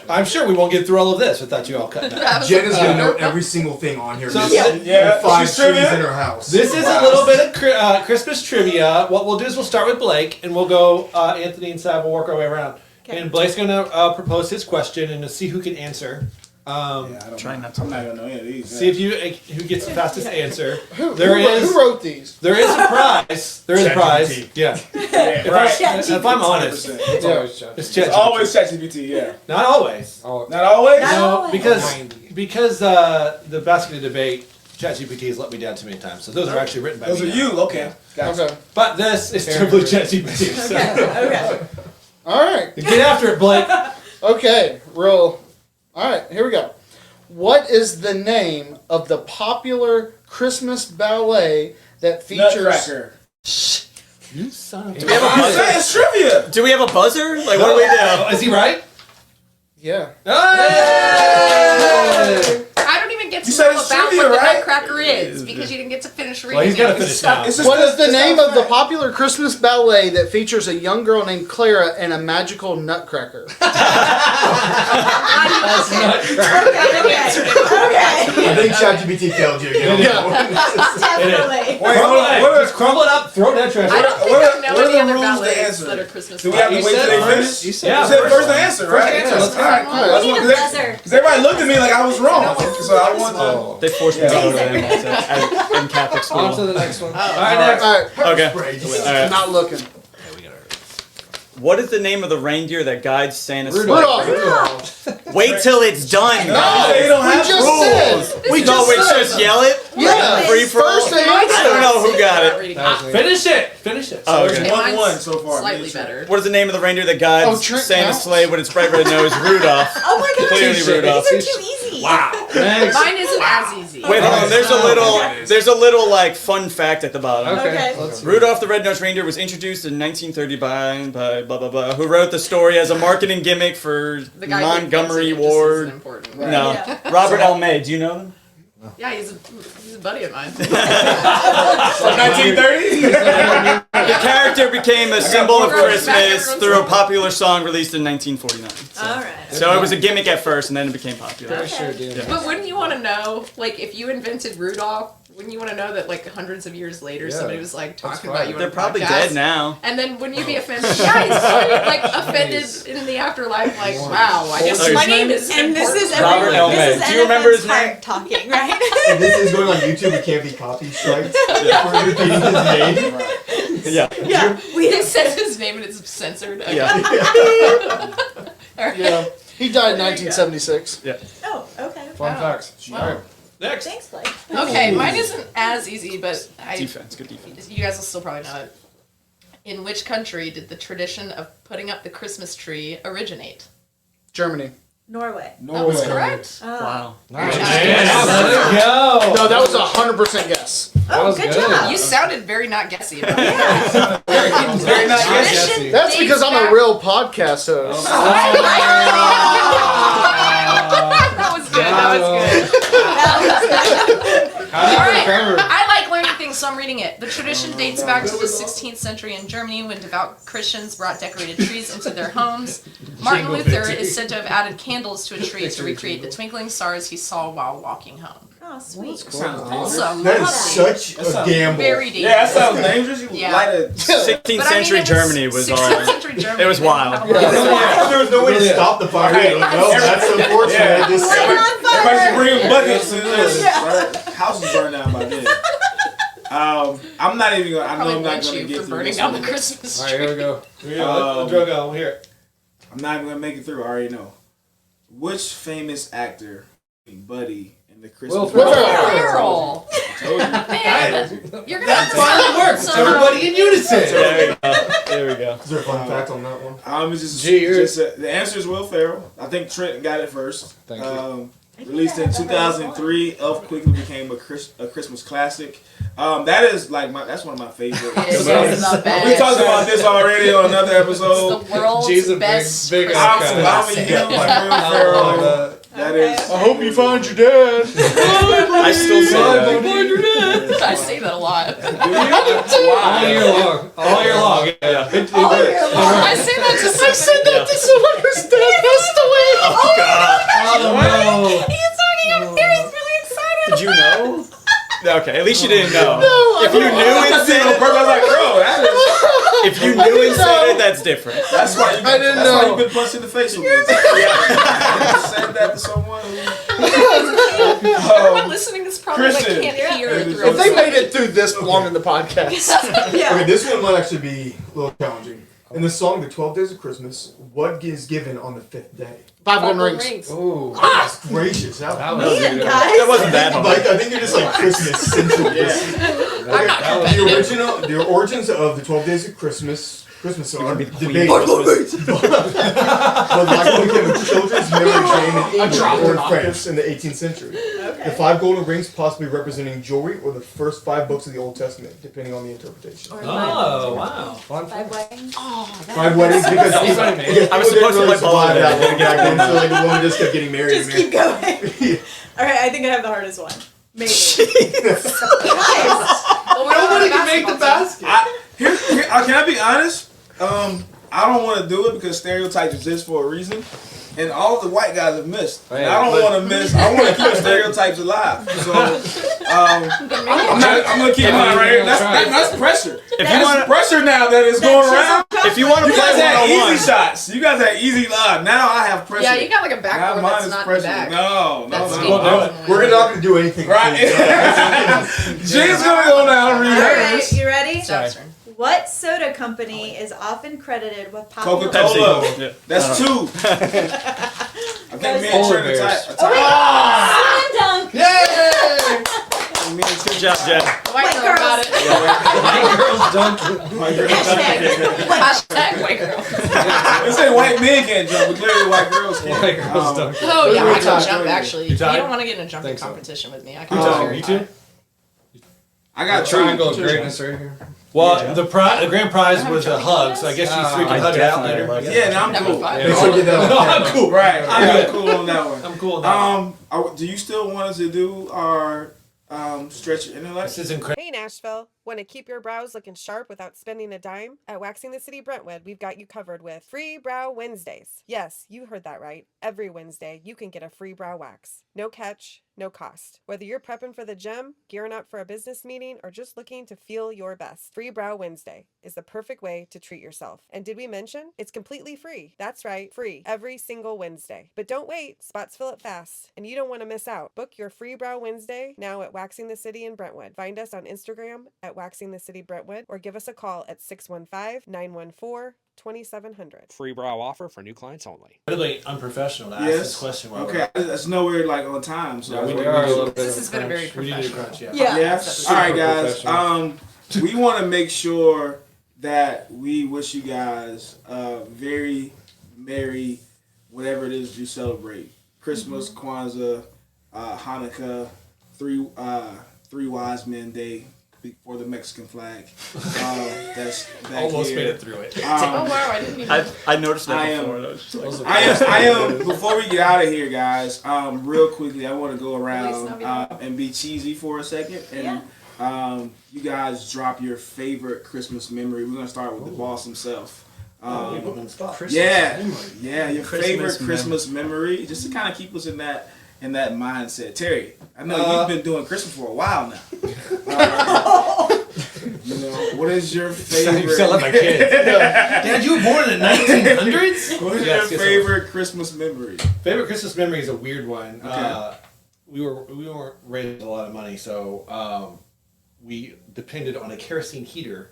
I'm sure we won't get through all of this without you all cutting out. Jen is gonna know every single thing on here. So- There's Yeah. 5 She's trees trivia. in her house. This is a little bit of Christmas trivia. What we'll do is we'll start with Blake, and we'll go Anthony and Sav. We'll work our way around. Okay. And Blake's gonna propose his question and to see who can answer. I don't Try know. not to. I'm not gonna know any of these. See if you who gets the fastest answer. Who There wrote these? There is a prize. There is a prize. Yeah. Yeah, right. If I'm honest, It's always Jen. it's It's ChatGPT. always ChatGPT. Yeah. Not always. Not always. No, because the basket debate, ChatGPT has let me down too many times. So those are actually written by Those are me. you. Okay. Gotcha. Okay. But this is totally ChatGPT. So Okay. All right. get after it, Blake. Okay. All right. Here we go. What is the name of the popular Christmas ballet that features? Nutcracker. You son of a. Do we have a I'm buzzer? saying it's trivia. Do we have a buzzer? Like, what do we do? Is he right? Yeah. Hey! I don't even get to You said know it's about trivia, what the right? Nutcracker is because you didn't get to finish reading Well, he's got to it. finish now. It's just What is the it's name not of the fact. popular Christmas ballet that features a young girl named Clara and a magical nutcracker? I think ChatGPT failed you again. Definitely. Wait, hold on. What Just crumble it up, throw it in that trash. I don't think What I are- know what are any the other rules to ballets answer? that are Christmas. Do we have to You wait till said they first. finish? You You said said first answer, right? answer, let's go. All right, cool. That's We what- need a buzzer. Because everybody looked at me like I was wrong. So I want to. They forced me to go to them in Catholic school. On to the next one. All right, next. All right. Okay. I'm Alright. not looking. What is the name of the reindeer that guides Santa's Rudolph. Rudolph. Wait till it's done. No, guys. they don't We have just rules. said. We No, just wait, said. just yell it. Yeah. Free for all. First I don't know who got it. Finish it. Finish it. Oh, There's okay. 1-1 so far. Slightly Me and better. What is the name of the reindeer that guides Oh, Trent Santa's counts? sleigh with its bright red nose? Rudolph. Oh my god. Clearly Rudolph. These are too easy. Wow. Next. Mine isn't as easy. Wait, hold on. There's a little like fun fact at the bottom. Okay. Let's see. Rudolph the Red-Nosed Reindeer was introduced in 1930 by blah blah blah, who wrote the story as a marketing gimmick for The guy who Montgomery invented it just isn't Ward. important. No, Yeah. Robert L. May. Do you know him? Yeah, he's a buddy of mine. From 1930? The character became a symbol of Rose Christmas macarons. through a popular song released in 1949. All right. So it was a gimmick at first, and then it became popular. Pretty sure, dude. But wouldn't you want to know, like, if you invented Rudolph, wouldn't you want to know that like hundreds of years later, Yeah. somebody was like talking fine. about you? On They're a probably podcast? dead now. And then wouldn't you be offended? Yeah, he's probably, like offended in the afterlife. Like, wow, I guess Oh, my his name name is And this is Robert everyone. Elmay. This is Do you remember his NFM's name? heart talking, right? And this is going on YouTube. It can't be copy striked for repeating his name. Yeah. Yeah. He says his name and it's censored. Okay. Yeah. All right. Yeah. He died in 1976. Oh, okay. Fun Wow. facts. Wow. All right. Next. Thanks, Blake. Okay, mine isn't as easy, but Defense. Good defense. you guys will still probably know it. In which country did the tradition of putting up the Christmas tree originate? Germany. Norway. That was correct. Wow. Nice. Yeah, let it go. No, that was a 100% guess. Oh, was good good. job. You sounded very not guessy about it. Very nice. Tradition That's dates because I'm back- a real podcast host. That was good. That was good. How do you All right. remember? I like learning things, so I'm reading it. The tradition dates back to the 16th century in Germany when devout Christians brought decorated trees into their homes. Martin Luther is said to have added candles to a tree to recreate the twinkling stars he saw while walking home. Oh, sweet. Also, That is such a gamble. very dangerous. Yeah, that sounds dangerous. You Yeah. light a 16th But I mean, century it was Germany was 16th all. century Germany. It was They didn't wild. have a lot of- There was no way to stop the fire. Right. Well, that's unfortunate. Yeah. Just, Light it on everybody's fire. bringing buckets and this. Right? House is burned down by then. I'm not even gonna. I know Probably I'm not lynch gonna you get for through burning this down the one. Christmas All tree. right, here we go. Let Joe go. We'll hear it. I'm not even gonna make it through. I already know. Which famous actor, Buddy, in the Christmas? Will Ferrell. Ferrell. Told you. Man, you're gonna have to Fine, it works. some- Everybody in unison. There we go. There we go. is there a fun fact on that one? It's just, Gee, you're- the answer is Will Ferrell. I think Trent got it first. Thank you. Released in 2003, Elf quickly became a Christmas classic. That is like that's one of my favorites. It is the best. We talked about this already on another episode. It's the world's Jesus, best big Christmas okay. I'm classic. a young Will I Ferrell. love that. That is. I hope you find your dad. I still say that. I say that a lot. All year long. All year long. Yeah. I say that to someone. I said that to Someone whose dad passed away. Oh God. Oh no. He's talking up there. He's really excited. Did you know? Okay, at least you didn't know. No, If you knew and said I it, was like, bro, if you knew and said it, that's different. that's why you. I didn't That's why know. you've been punched in the face with me. You said that to someone. Everyone listening is probably Christian. like can't hear it through. If they made it through this long in the podcast. Okay, this one might actually be a little challenging. In the song "The 12 Days of Christmas," what is given on the 5th day? 5 golden rings. Ooh. Goodness gracious, that That was. was Man, good. guys. That wasn't that hard. Like, I think you're just like Christmas central. I'm not The origins of the 12 Days of Christmas song be the queen debate, of Christmas. but likely became a children's memory train in England or in France in the 18th century. The 5 golden rings possibly representing jewelry or the first 5 books of the Old Testament, depending on the interpretation. Oh wow. Fun fact. 5 weddings. 5 weddings because I was supposed to play ball that today. long back then, so like the woman just kept getting married. Just keep going. All right, I think I have the hardest one. Maybe. Guys. Well, we don't Nobody have can make the basketball basket. Can I be honest? I don't want to do it because stereotypes exist for a reason. And all the white guys have missed. And I don't want to miss. I want to keep stereotypes alive. So I'm gonna keep mine right here. That's pressure. That's pressure now that is going around. If you want to You play guys had easy 101, shots. You guys had easy live. Now I have pressure. Yeah, you got like a Now backboard mine that's is not pressure. back. No. That's getting We're not gonna do anything. Right. Jen's gonna go down and All right, rehearse. you ready? Jeff's turn. What soda company is often credited with popular... Coca-Cola. Pepsi. Yeah. That's 2. I think me and Polar Trent are bears. tight. Slam dunk! Me and Good job, Jeff. White girl girls. got it. White girls dunking. Hashtag white girl. They say white men can't jump, but clearly white girls can. White girls dunking. Oh yeah, I can tied. jump actually. You You tied? don't want to get in a jumping Think so. competition with me. I You can too. jump. You too? I got Triangle of two. greatness right here. Well, the grand prize was a hug, so I guess you three can I hug it out definitely later. like it. Yeah, now I'm That was cool. fun. Make sure you get that on I'm camera. cool. Right, I'm I'm good. cool on that one. I'm cool with that. Do you still want us to do our stretch your intellect? This is incredible. Hey Nashville, Want to keep your brows looking sharp without spending a dime? At Waxing the City Brentwood, we've got you covered with free brow Wednesdays. Yes, you heard that right. Every Wednesday, you can get a free brow wax. No catch, no cost. Whether you're prepping for the gym, gearing up for a business meeting, or just looking to feel your best, Free Brow Wednesday is the perfect way to treat yourself. And did we mention it's completely free? That's right, free every single Wednesday. But don't wait, spots fill up fast, and you don't want to miss out. Book your Free Brow Wednesday now at Waxing the City in Brentwood. Find us on Instagram at Waxing the City Brentwood or give us a call at 615-914-2700. Free brow offer for new clients only. Really unprofessional to ask this question. Okay, that's nowhere like on time. So we are a little bit. This has been a very We need a professional. crunch, yeah. Yeah. All right, guys. We want to make sure that we wish you guys a very merry, whatever it is you celebrate. Christmas, Kwanzaa, Hanukkah, three wise men day for the Mexican flag. That's back Almost here. made it through it. Oh wow, I didn't even. I noticed that before. That was just like, I am. Before we get out of here, guys, real quickly, I want to go around and be cheesy for a second, and you guys drop your favorite Christmas memory. We're gonna start with the boss himself. Your favorite Christmas memory, just to kind of keep us in that mindset. Terry, I know you've been doing Christmas for a while now. What is your favorite? You sound like my kids. Dad, you were born in the 1900s? What is your favorite Christmas memory? Favorite Christmas memory is a weird one. Okay. We weren't raised with a lot of money, so we depended on a kerosene heater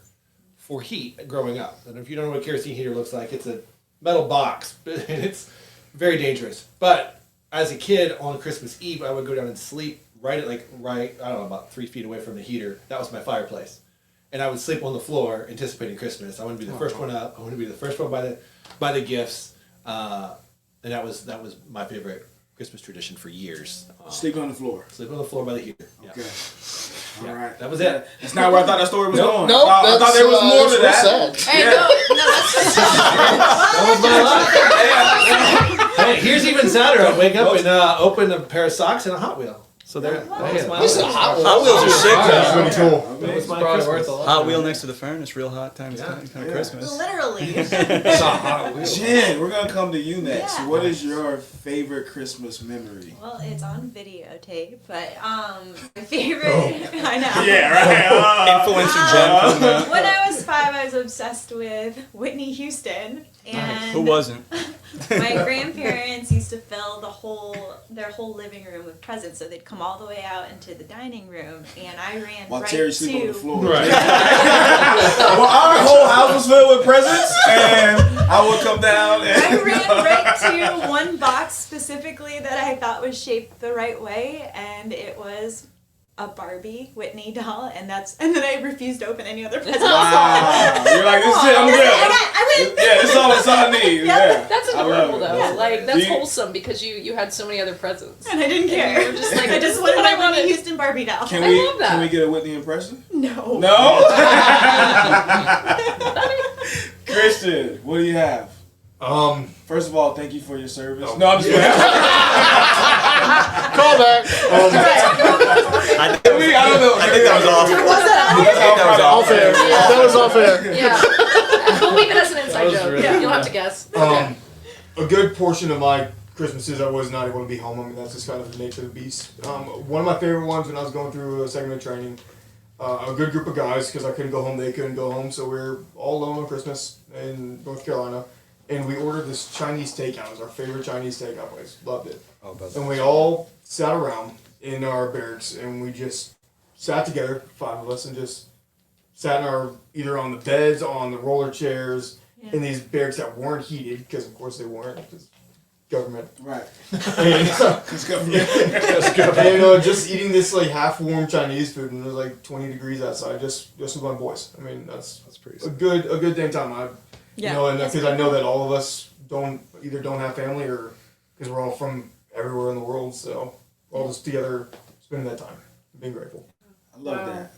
for heat growing up. And if you don't know what a kerosene heater looks like, it's a metal box, and it's very dangerous. But as a kid on Christmas Eve, I would go down and sleep right I don't know, about 3 feet away from the heater. That was my fireplace. And I would sleep on the floor anticipating Christmas. I wanted to be the first one up. I wanted to be the first one by the gifts. And that was my favorite Christmas tradition for years. Sleep on the floor. Sleep on the floor by the heater. Yeah. Okay. Yeah. All right. That was it. That's not where I thought that story was going. Nope, I thought there was more to that. Hey, no, that's just That was my life. Hey, here's even sadder. I wake up and open a pair of socks and a Hot Wheel. So there. That's my This is life. Hot Hot Wheels are sick though. That's really cool. That was my Probably Christmas. worth a lot. Hot Wheel next to the furnace, real hot times kind of Christmas. Literally. It's a Hot Wheel. Jen, we're gonna come to you next. Yeah. What is your favorite Christmas memory? Well, it's on videotape, but my favorite. I know. Yeah, right. Influencer Jen coming out. When I was 5, I was obsessed with Whitney Houston, and Who wasn't? my grandparents used to fill their whole living room with presents, so they'd come all the way out into the dining room, and I ran While right Terry to. sleep on the floor. Right. Well, our whole house was filled with presents, and I would come down and I ran right to one box specifically that I thought was shaped the right way, and it was a Barbie Whitney doll, and then I refused to open any other presents. Wow. You're like, this is it, I'm good. I win. Yeah, this is all I need. Yeah. That's I love adorable it. though. Yeah. Like that's Do you- wholesome because you had so many other presents. And I didn't care. you were just like, I this just is wanted what my I wanted. Whitney Houston Barbie doll. Can I we love that. Can we get a Whitney impression? No. No. Christian, what do you have? First of all, thank you for your service. No, I'm just kidding. Call back. I think that was off. All fair. That was all fair. Yeah. We'll leave it as an inside joke. really Yeah, you'll have to guess. A good portion of my Christmases I was not able to be home. I mean, that's just kind of the nature of the beast. One of my favorite ones when I was going through a segment training, a good group of guys, because I couldn't go home, they couldn't go home, so we were all alone on Christmas in North Carolina, and we ordered this Chinese takeout. It was our favorite Chinese takeout place. Loved it. And we all sat around in our barracks, and we just sat together, 5 of us, and just sat in either on the beds, on the roller chairs, in these barracks that weren't heated, because of course they weren't, because government. Right. And, It's government. and just eating this like half-warm Chinese food, and it was like 20 degrees outside, just with my boys. I mean, that's pretty a good dang time. You know, and because I know that all of us don't have family, or because we're all from everywhere in the world, so we're all just together spending that time, being grateful. I love that.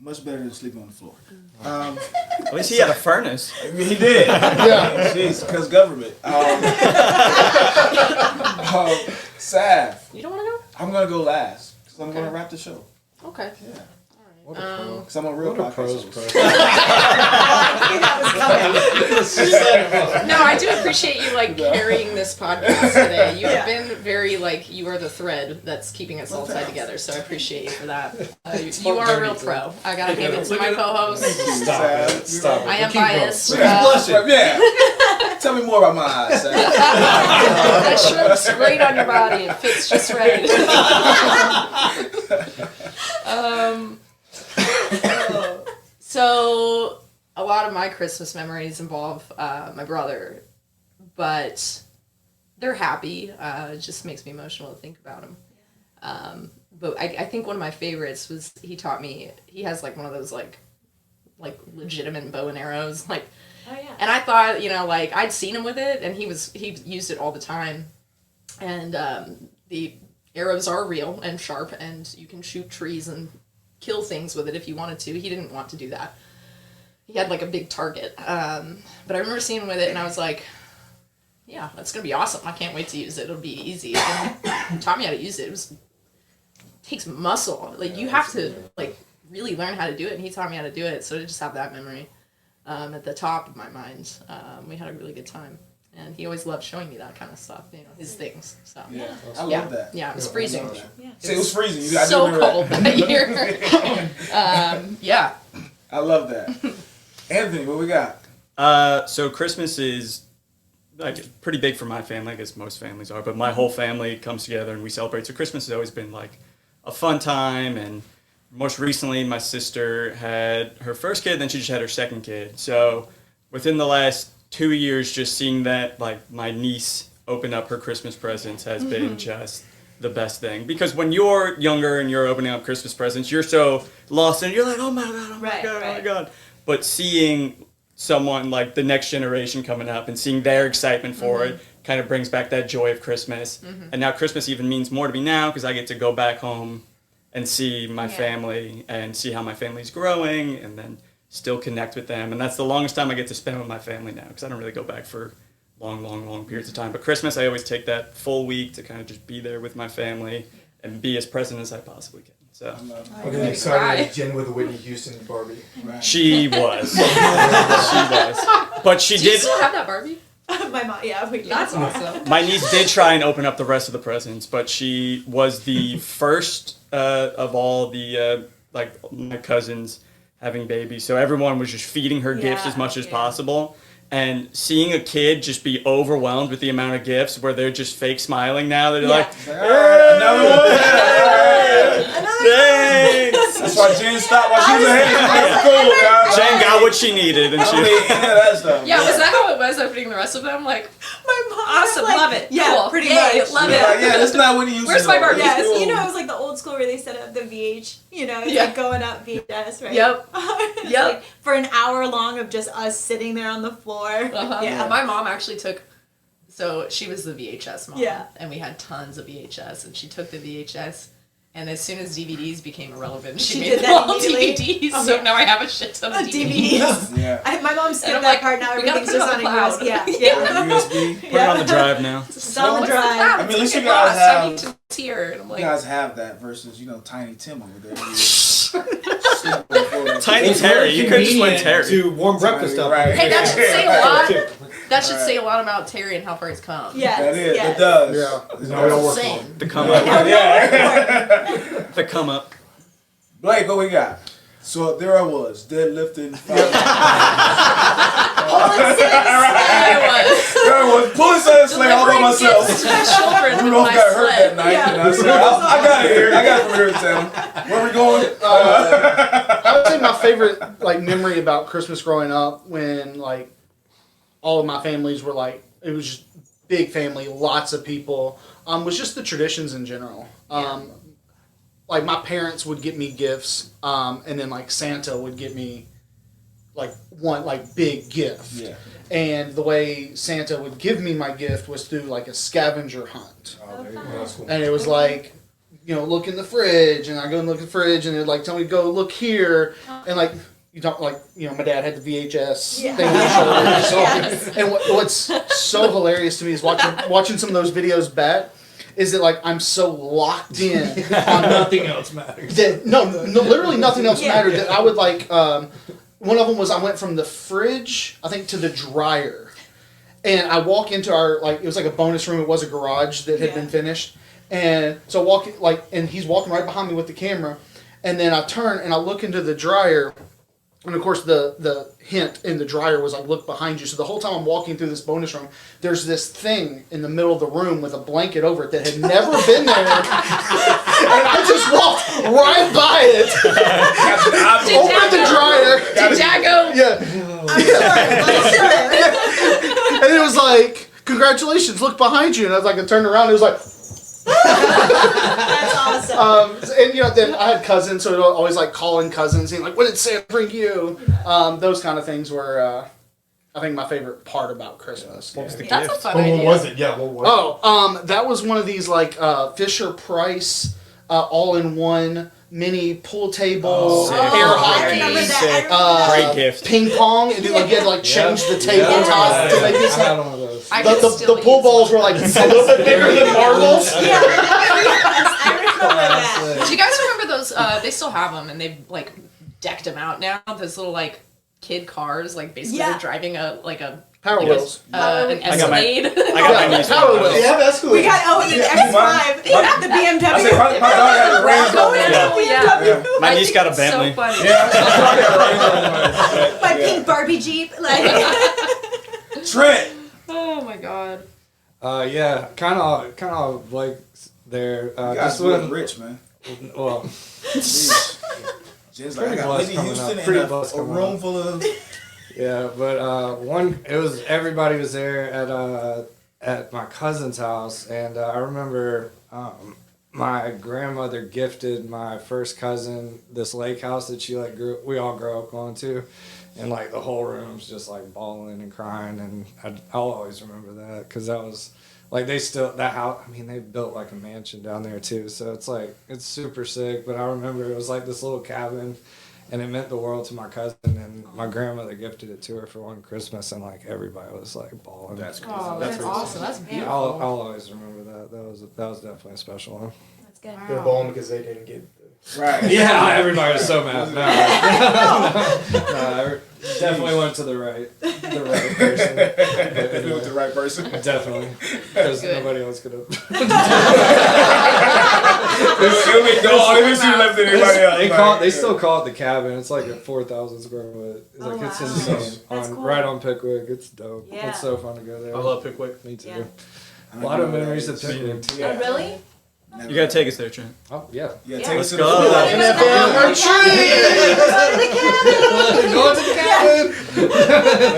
Much better than sleeping on the floor. At least he had a furnace. I mean, he did. Yeah. Jeez, because government. Sav. You don't want to go? I'm going to go last because I'm going to wrap the show. Okay. Yeah. Because I'm a real podcast host. No, I do appreciate you like carrying this podcast today. You have been very like you are the thread that's keeping us all tied together. So I appreciate you for that. You are a real pro. I gotta give it to my co-host. Stop it. I am biased. Yeah. Tell me more about my eyes. That shirt looks great on your body. It fits just right. So a lot of my Christmas memories involve my brother, but they're happy. It just makes me emotional to think about them. But I think one of my favorites was he taught me. He has like one of those like legitimate bow and arrows, like. Oh, yeah. And I thought, like I'd seen him with it, and he used it all the time, and the arrows are real and sharp, and you can shoot trees and kill things with it if you wanted to. He didn't want to do that. He had like a big target, but I remember seeing him with it, and I was like, yeah, that's gonna be awesome. I can't wait to use it. It'll be easy. And he taught me how to use it. It takes muscle. Like you have to like really learn how to do it, and he taught me how to do it. So I just have that memory. At the top of my mind, we had a really good time, and he always loved showing me that kind of stuff, his things. So yeah, I love that. Yeah, it was freezing. Yeah. It was freezing. So cold that year. Yeah, I love that. Anthony, what we got? So Christmas is like pretty big for my family. I guess most families are, but my whole family comes together and we celebrate. So Christmas has always been like a fun time, and most recently, my sister had her first kid, then she just had her second kid. So within the last 2 years, just seeing that, like, my niece open up her Christmas presents has been just the best thing. Because when you're younger and you're opening up Christmas presents, you're so lost in it. You're like, oh my God, oh my God, oh my God. But seeing someone, like, the next generation coming up and seeing their excitement for it kind of brings back that joy of Christmas. And now Christmas even means more to me now because I get to go back home and see my family and see how my family's growing and then still connect with them. And that's the longest time I get to spend with my family now because I don't really go back for long periods of time. But Christmas, I always take that full week to kind of just be there with my family and be as present as I possibly can. So I'm excited Jen with the Whitney Houston Barbie. Right. she was. She was. But she Do you did. still have that Barbie? My mom, That's awesome. My niece did try and open up the rest of the presents, but she was the first of all the like my cousins having babies, so everyone was just feeding her gifts as much as possible. And seeing a kid just be overwhelmed with the amount of gifts, where they're just fake smiling now, they're like, another one. Thanks. That's why Jen stopped while she was ahead. That's cool, guys. Jen got what she needed, and she. that stuff. Yeah, was that how it was opening the rest of them? Like, my mom awesome, like, love it. Yeah, cool. pretty Yay, much. love Yeah, it. yeah, that's not what he used. Where's my Barbie? Yes, Cool. it was like the old school where they set up the VH, it's Yeah. like going up VHS, right? Yep. It's Yep. like for an hour long of just us sitting there on the floor. Yeah. My mom actually took, so she was the VHS mom. Yeah. And we had tons of VHS, and she took the VHS, and as soon as DVDs became irrelevant, she made did them that all immediately. DVDs. So now I have a shit ton of DVDs. Yeah. My mom skipped I'm that like, part. Now we gotta everything's put it just on on the a cloud. USB. Yeah. USB. Put it on the drive now. It's on the drive. I mean, at least you guys I have. need to tear, and I'm You like, guys have that versus Tiny Tim over there. Tiny Terry, you could just went Terry. To warm breakfast up. Right. hey, that should say a lot. That should say a lot about Terry and how far he's come. Yes. That is. Yes. It does. Yeah. It's No, we all work Insane. on The come up. Yeah. The come up. Blake, what we got? So there I was, deadlifting. There I was, pulling Santa Sleigh all by myself. Children with Rudolph my got hurt sled. that night, and I said, I got it here. I got it from here, Santa. Where we going? I would say my favorite memory about Christmas growing up, when all of my families were it was just big family, lots of people, was just the traditions in general. My parents would get me gifts, and then Santa would get me one big gift. Yeah. And the way Santa would give me my gift was through a scavenger hunt. Oh, there you go. That's cool. And it was look in the fridge, and I go and look in the fridge, and they'd tell me to go look here, and you don't my dad had the VHS thing on his shoulder. Yes. And what's so hilarious to me is watching some of those videos back, is that like I'm so locked in on Nothing else matters. that literally nothing else mattered. That I would like. One of them was I went from the fridge, I think, to the dryer, and I walk into our it was like a bonus room. It was a garage that had been finished, and so I walk and he's walking right behind me with the camera, and then I turn and I look into the dryer. And of course, the hint in the dryer was like, look behind you. So the whole time I'm walking through this bonus room, there's this thing in the middle of the room with a blanket over it that had never been there. And I just walked right by it. Opened the dryer. Did Dad go? Yeah. I'm sure. And it was like, congratulations, look behind you. And I was like, I turned around and it was like, That's awesome. and then I had cousins, so I'd always like calling cousins, and like, what did Santa bring you? Those kind of things were, I think, my favorite part about Christmas. What was the That's a gift? fun What idea. was it? Yeah, what was it? That was one of these like Fisher Price all-in-one mini pool table, sick. air I remember hockey, that. I remember that. Great gift. ping pong, and you had to like change the tabletop to make it. I had one of those. I could The still pool use balls one. were like a little bit bigger than marbles. Yeah. I remember that. Do you guys remember those? They still have them, and they've like decked them out now. Those little like kid cars, like basically Yeah. they're driving a Power wheels. an I got my- Escalade. I got my niece Power one. wheels. They have Escalade. We got the X5. They have the BMW. I said, my daughter had a Range Go Rover. in Yeah. the BMW. My I niece think got a it's Bentley. So funny. Yeah. My pink Barbie Jeep. Like. Trent. Oh my god. Yeah, kind of like there. You guys Just look when, rich, man. well, Jen's like, I Pretty got blessed Whitney coming Houston up. Pretty in blessed a coming room up. full of... yeah, but it was everybody was there at my cousin's house, and I remember my grandmother gifted my first cousin this lake house that she we all grew up going to, and like the whole room's just like bawling and crying, and I'll always remember that because that was like that house. I mean, they built like a mansion down there too, so it's super sick. But I remember it was like this little cabin, and it meant the world to my cousin, and my grandmother gifted it to her for one Christmas, and like everybody was like bawling. That's cool. Oh, that's awesome. That's beautiful. I'll always remember that. That was definitely a special one. That's good. They're balling because they didn't get Right. Yeah, everybody was so mad. No, definitely went to the right person. If it was the right person. Definitely, because Good. nobody else could have. They still call it the cabin. It's like a 4,000 square foot. It's Oh, it's wow. insane. That's cool. Right on Pickwick. It's dope. Yeah. It's so fun to go there. I love Pickwick. Me too. Yeah. A lot of memories of Pickwick. Oh, really? You gotta take us there, Trent. Oh yeah. Yeah, Yeah. take us to Let's the go. NFM retreat. Going to the cabin.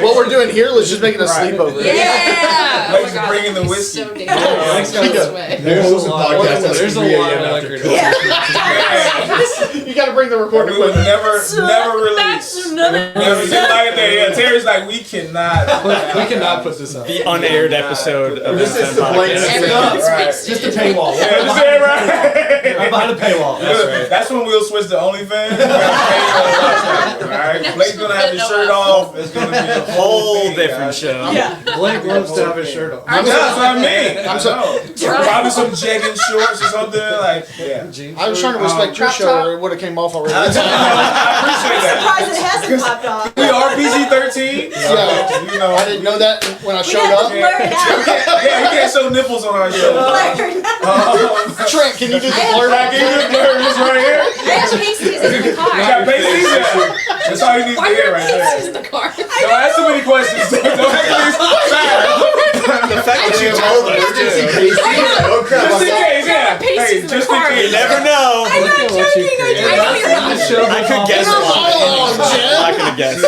What we're doing here, let's just make it a Right. sleepover. Yeah. Blake's bringing the that'd be whiskey. So dangerous. This way. There's a lot. podcast There's a at 3 lot a.m. of after liquor. You got to bring the recorder We would with. never release. That's another. Never just like that. Yeah, Terry's like, we cannot. We cannot put this up. The unaired episode of This is NFM the blank podcast. Everyone Right. speaks Just a to paywall. Yeah, you said it right. I'm behind a paywall. That's when we'll switch to OnlyFans. We gotta pay for the website, all right? Blake's gonna have his shirt off. It's gonna be a Whole thing, different guys. show. Yeah. Blake loves to have his shirt on. That's what I mean. I'm sorry. Probably some jegging shorts or something like. Yeah. I was trying to respect your crop show, top. or it would have came off already. I appreciate that. Surprised it hasn't popped off. We are PG-13. Yeah. You know. I didn't know that when I We showed got up. to blur it out. Yeah, we can't show nipples on our show. Blurred. Trent, can you do the I blur back Give in? me the blur this right here. I have pasties in the You car. got pasties? Yeah. That's all you need to Why are hear your right there. pasties in the car? Don't ask too many questions. Don't ask me. The fact that you told us, too. Oh crap. Just in case, yeah. pasties Hey, in the just in car. case. You never know. I'm not joking. I know you're not. I could guess why. Oh, Jen. I'm not gonna guess.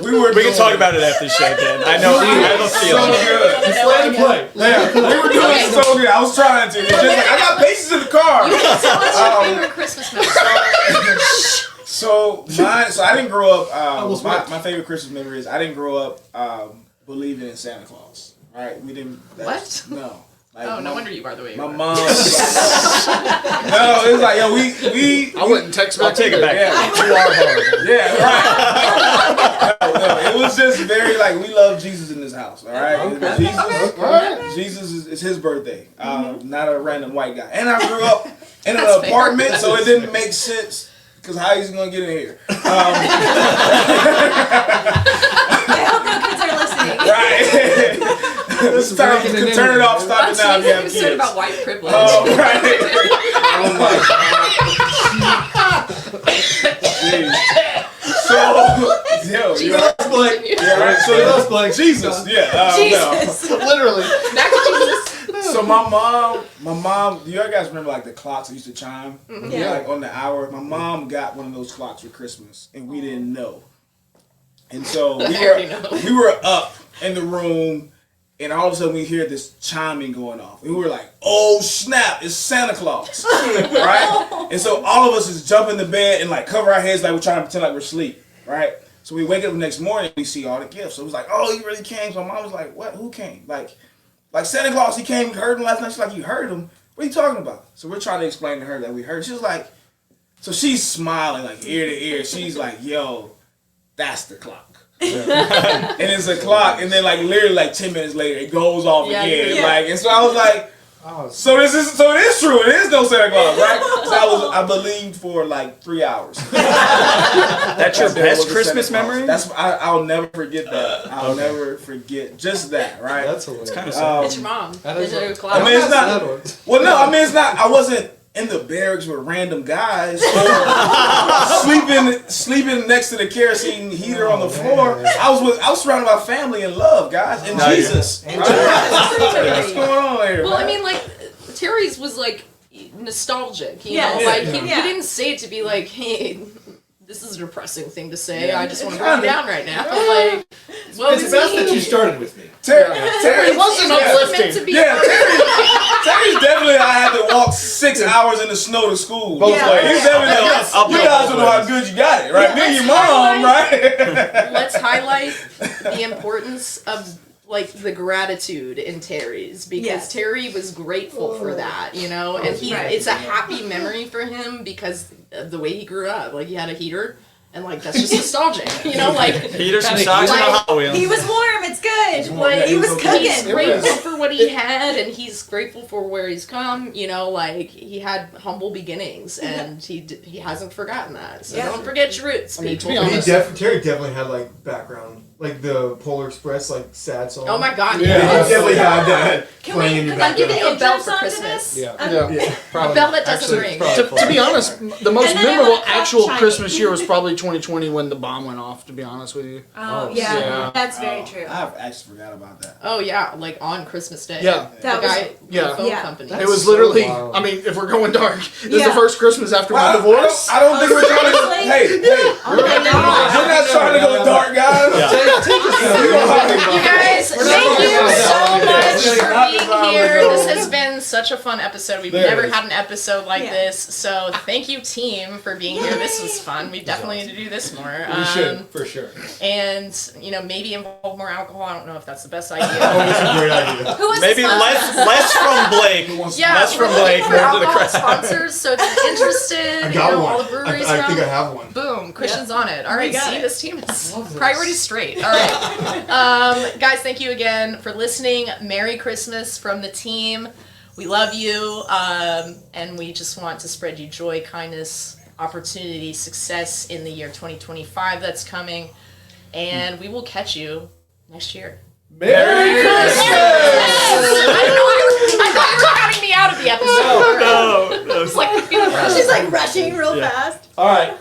We can talk about it after the show, Ken. I know. I have a so feeling. good. It's play to play. Yeah, we were doing so good. I was trying to. It's just like, I got pasties in the car. What's your favorite Christmas memory? So I didn't grow up. My favorite Christmas memory is I didn't grow up believing in Santa Claus. Right? We didn't. No. Like, Oh, no wonder you are the way you My are. mom. No, it was like we. I wouldn't text back. I'll take it back. Yeah, right. No, it was just very like we love Jesus in this house. All right, Jesus Jesus is his birthday, not a random white guy. And I grew up in an apartment, so it didn't make sense. Because how he's gonna get in here? I hope no kids are listening. Right. This time you can turn it off, stop it now if you have kids. About white privilege. Oh, right. Oh my God. So, yo, you all right, Blake? Yeah, right. So that's Blake. Jesus. Yeah. Jesus. Literally. Back to Jesus. So my mom, do you guys remember like the clocks that used to chime? Mm-hmm. Yeah. Like on the hour? My mom got one of those clocks for Christmas and we didn't know. And so we were up in the room and all of a sudden we hear this chiming going off. And we were like, oh snap, it's Santa Claus. Right? And so all of us is jump in the bed and like cover our heads like we're trying to pretend like we're asleep. Right? So we wake up the next morning and we see all the gifts. So it was like, oh, he really came. So my mom was like, what? Who came? Like Santa Claus, he came, heard him last night. She's like, you heard him? What are you talking about? So we're trying to explain to her that we heard. She was like, so she's smiling like ear to ear. She's like, yo, that's the clock. And it's a clock. And then like literally like 10 minutes later, it goes off again. Yeah. Like, and so I was like, so it is true. It is no Santa Claus, right? So I believed for like 3 hours. That's your best Christmas memory? I'll never forget that. I'll never forget just that, right? That's hilarious. Kind of sad. It's your mom. That is It's your a- clock. I mean, it's not. One. Well, no, I mean, it's not. I wasn't in the barracks with random guys or sleeping next to the kerosene heater on the floor. I was surrounded by family and love, guys, and Jesus. Right? What's going on here? Well, I man? mean, like, Terry's was like nostalgic, you Yeah. know? Like, Yeah. he didn't say it to be like, hey, this is a depressing thing to say. Yeah. I just want to calm down right now. Like, well, It's best that you started with me. Terry wasn't meant uplifting. to be. Yeah, Terry's definitely. I had to walk 6 hours in the snow to school. Both Yeah. Like, he's definitely. You guys don't know how good you got it, right? Me and your mom, right? Let's highlight the importance of like the gratitude in Terry's because Yes. Terry was grateful for that, you know, and it's a happy memory for him because of the way he grew up. Like he had a heater. And like that's just nostalgic, you know. Like Heaters and socks and a Hot Wheel. He was warm. It's good. Like he was he's cooking. grateful for what he had, and he's grateful for where he's come. You know, like he had humble beginnings, and he hasn't forgotten that. So don't forget your roots, I mean, to people. be honest, Terry definitely had like background, like the Polar Express, like sad song. Oh my God! He Yeah. definitely had that Can playing in we? your Can I give background. you A bell a for song Christmas. To this? Yeah. A bell that doesn't ring. To be honest, the most And then I memorable want to actual chime in. Christmas year was probably 2020 when the bomb went off, to be honest with you. Oh yeah, yeah. that's very true. I've actually forgot about that. Oh yeah, like on Christmas Day. Yeah. The That was- guy, yeah. the phone Yeah. company. It was literally, wild. I mean, if we're going dark, this is Yeah. the first Christmas after my divorce. I don't think we're trying to. seriously? Hey, Oh my we're God. not trying to go dark, guys. You guys, thank you so much for being here. This has been such a fun episode. We've never had an episode like this, so thank you, team, for being here. This was fun. We definitely need to do this more. We should, for sure. And you know, maybe involve more alcohol. I don't know if that's the best idea. That's a great idea. Who was Maybe the sponsor? less from Blake. Yeah, Less from we're looking Blake, for more to the alcohol crowd. sponsors. So if you're interested, I you got know, one. all the breweries I think I around. have one. Boom, Christian's on it. All right, got see, it. this team is priorities straight. All right. Guys, thank you again for listening. Merry Christmas from the team. We love you, and we just want to spread you joy, kindness, opportunity, success in the year 2025 that's coming. And we will catch you next year. Merry Christmas! I thought you were cutting me out of the episode. No. It's like, She's like rushing real fast. All right.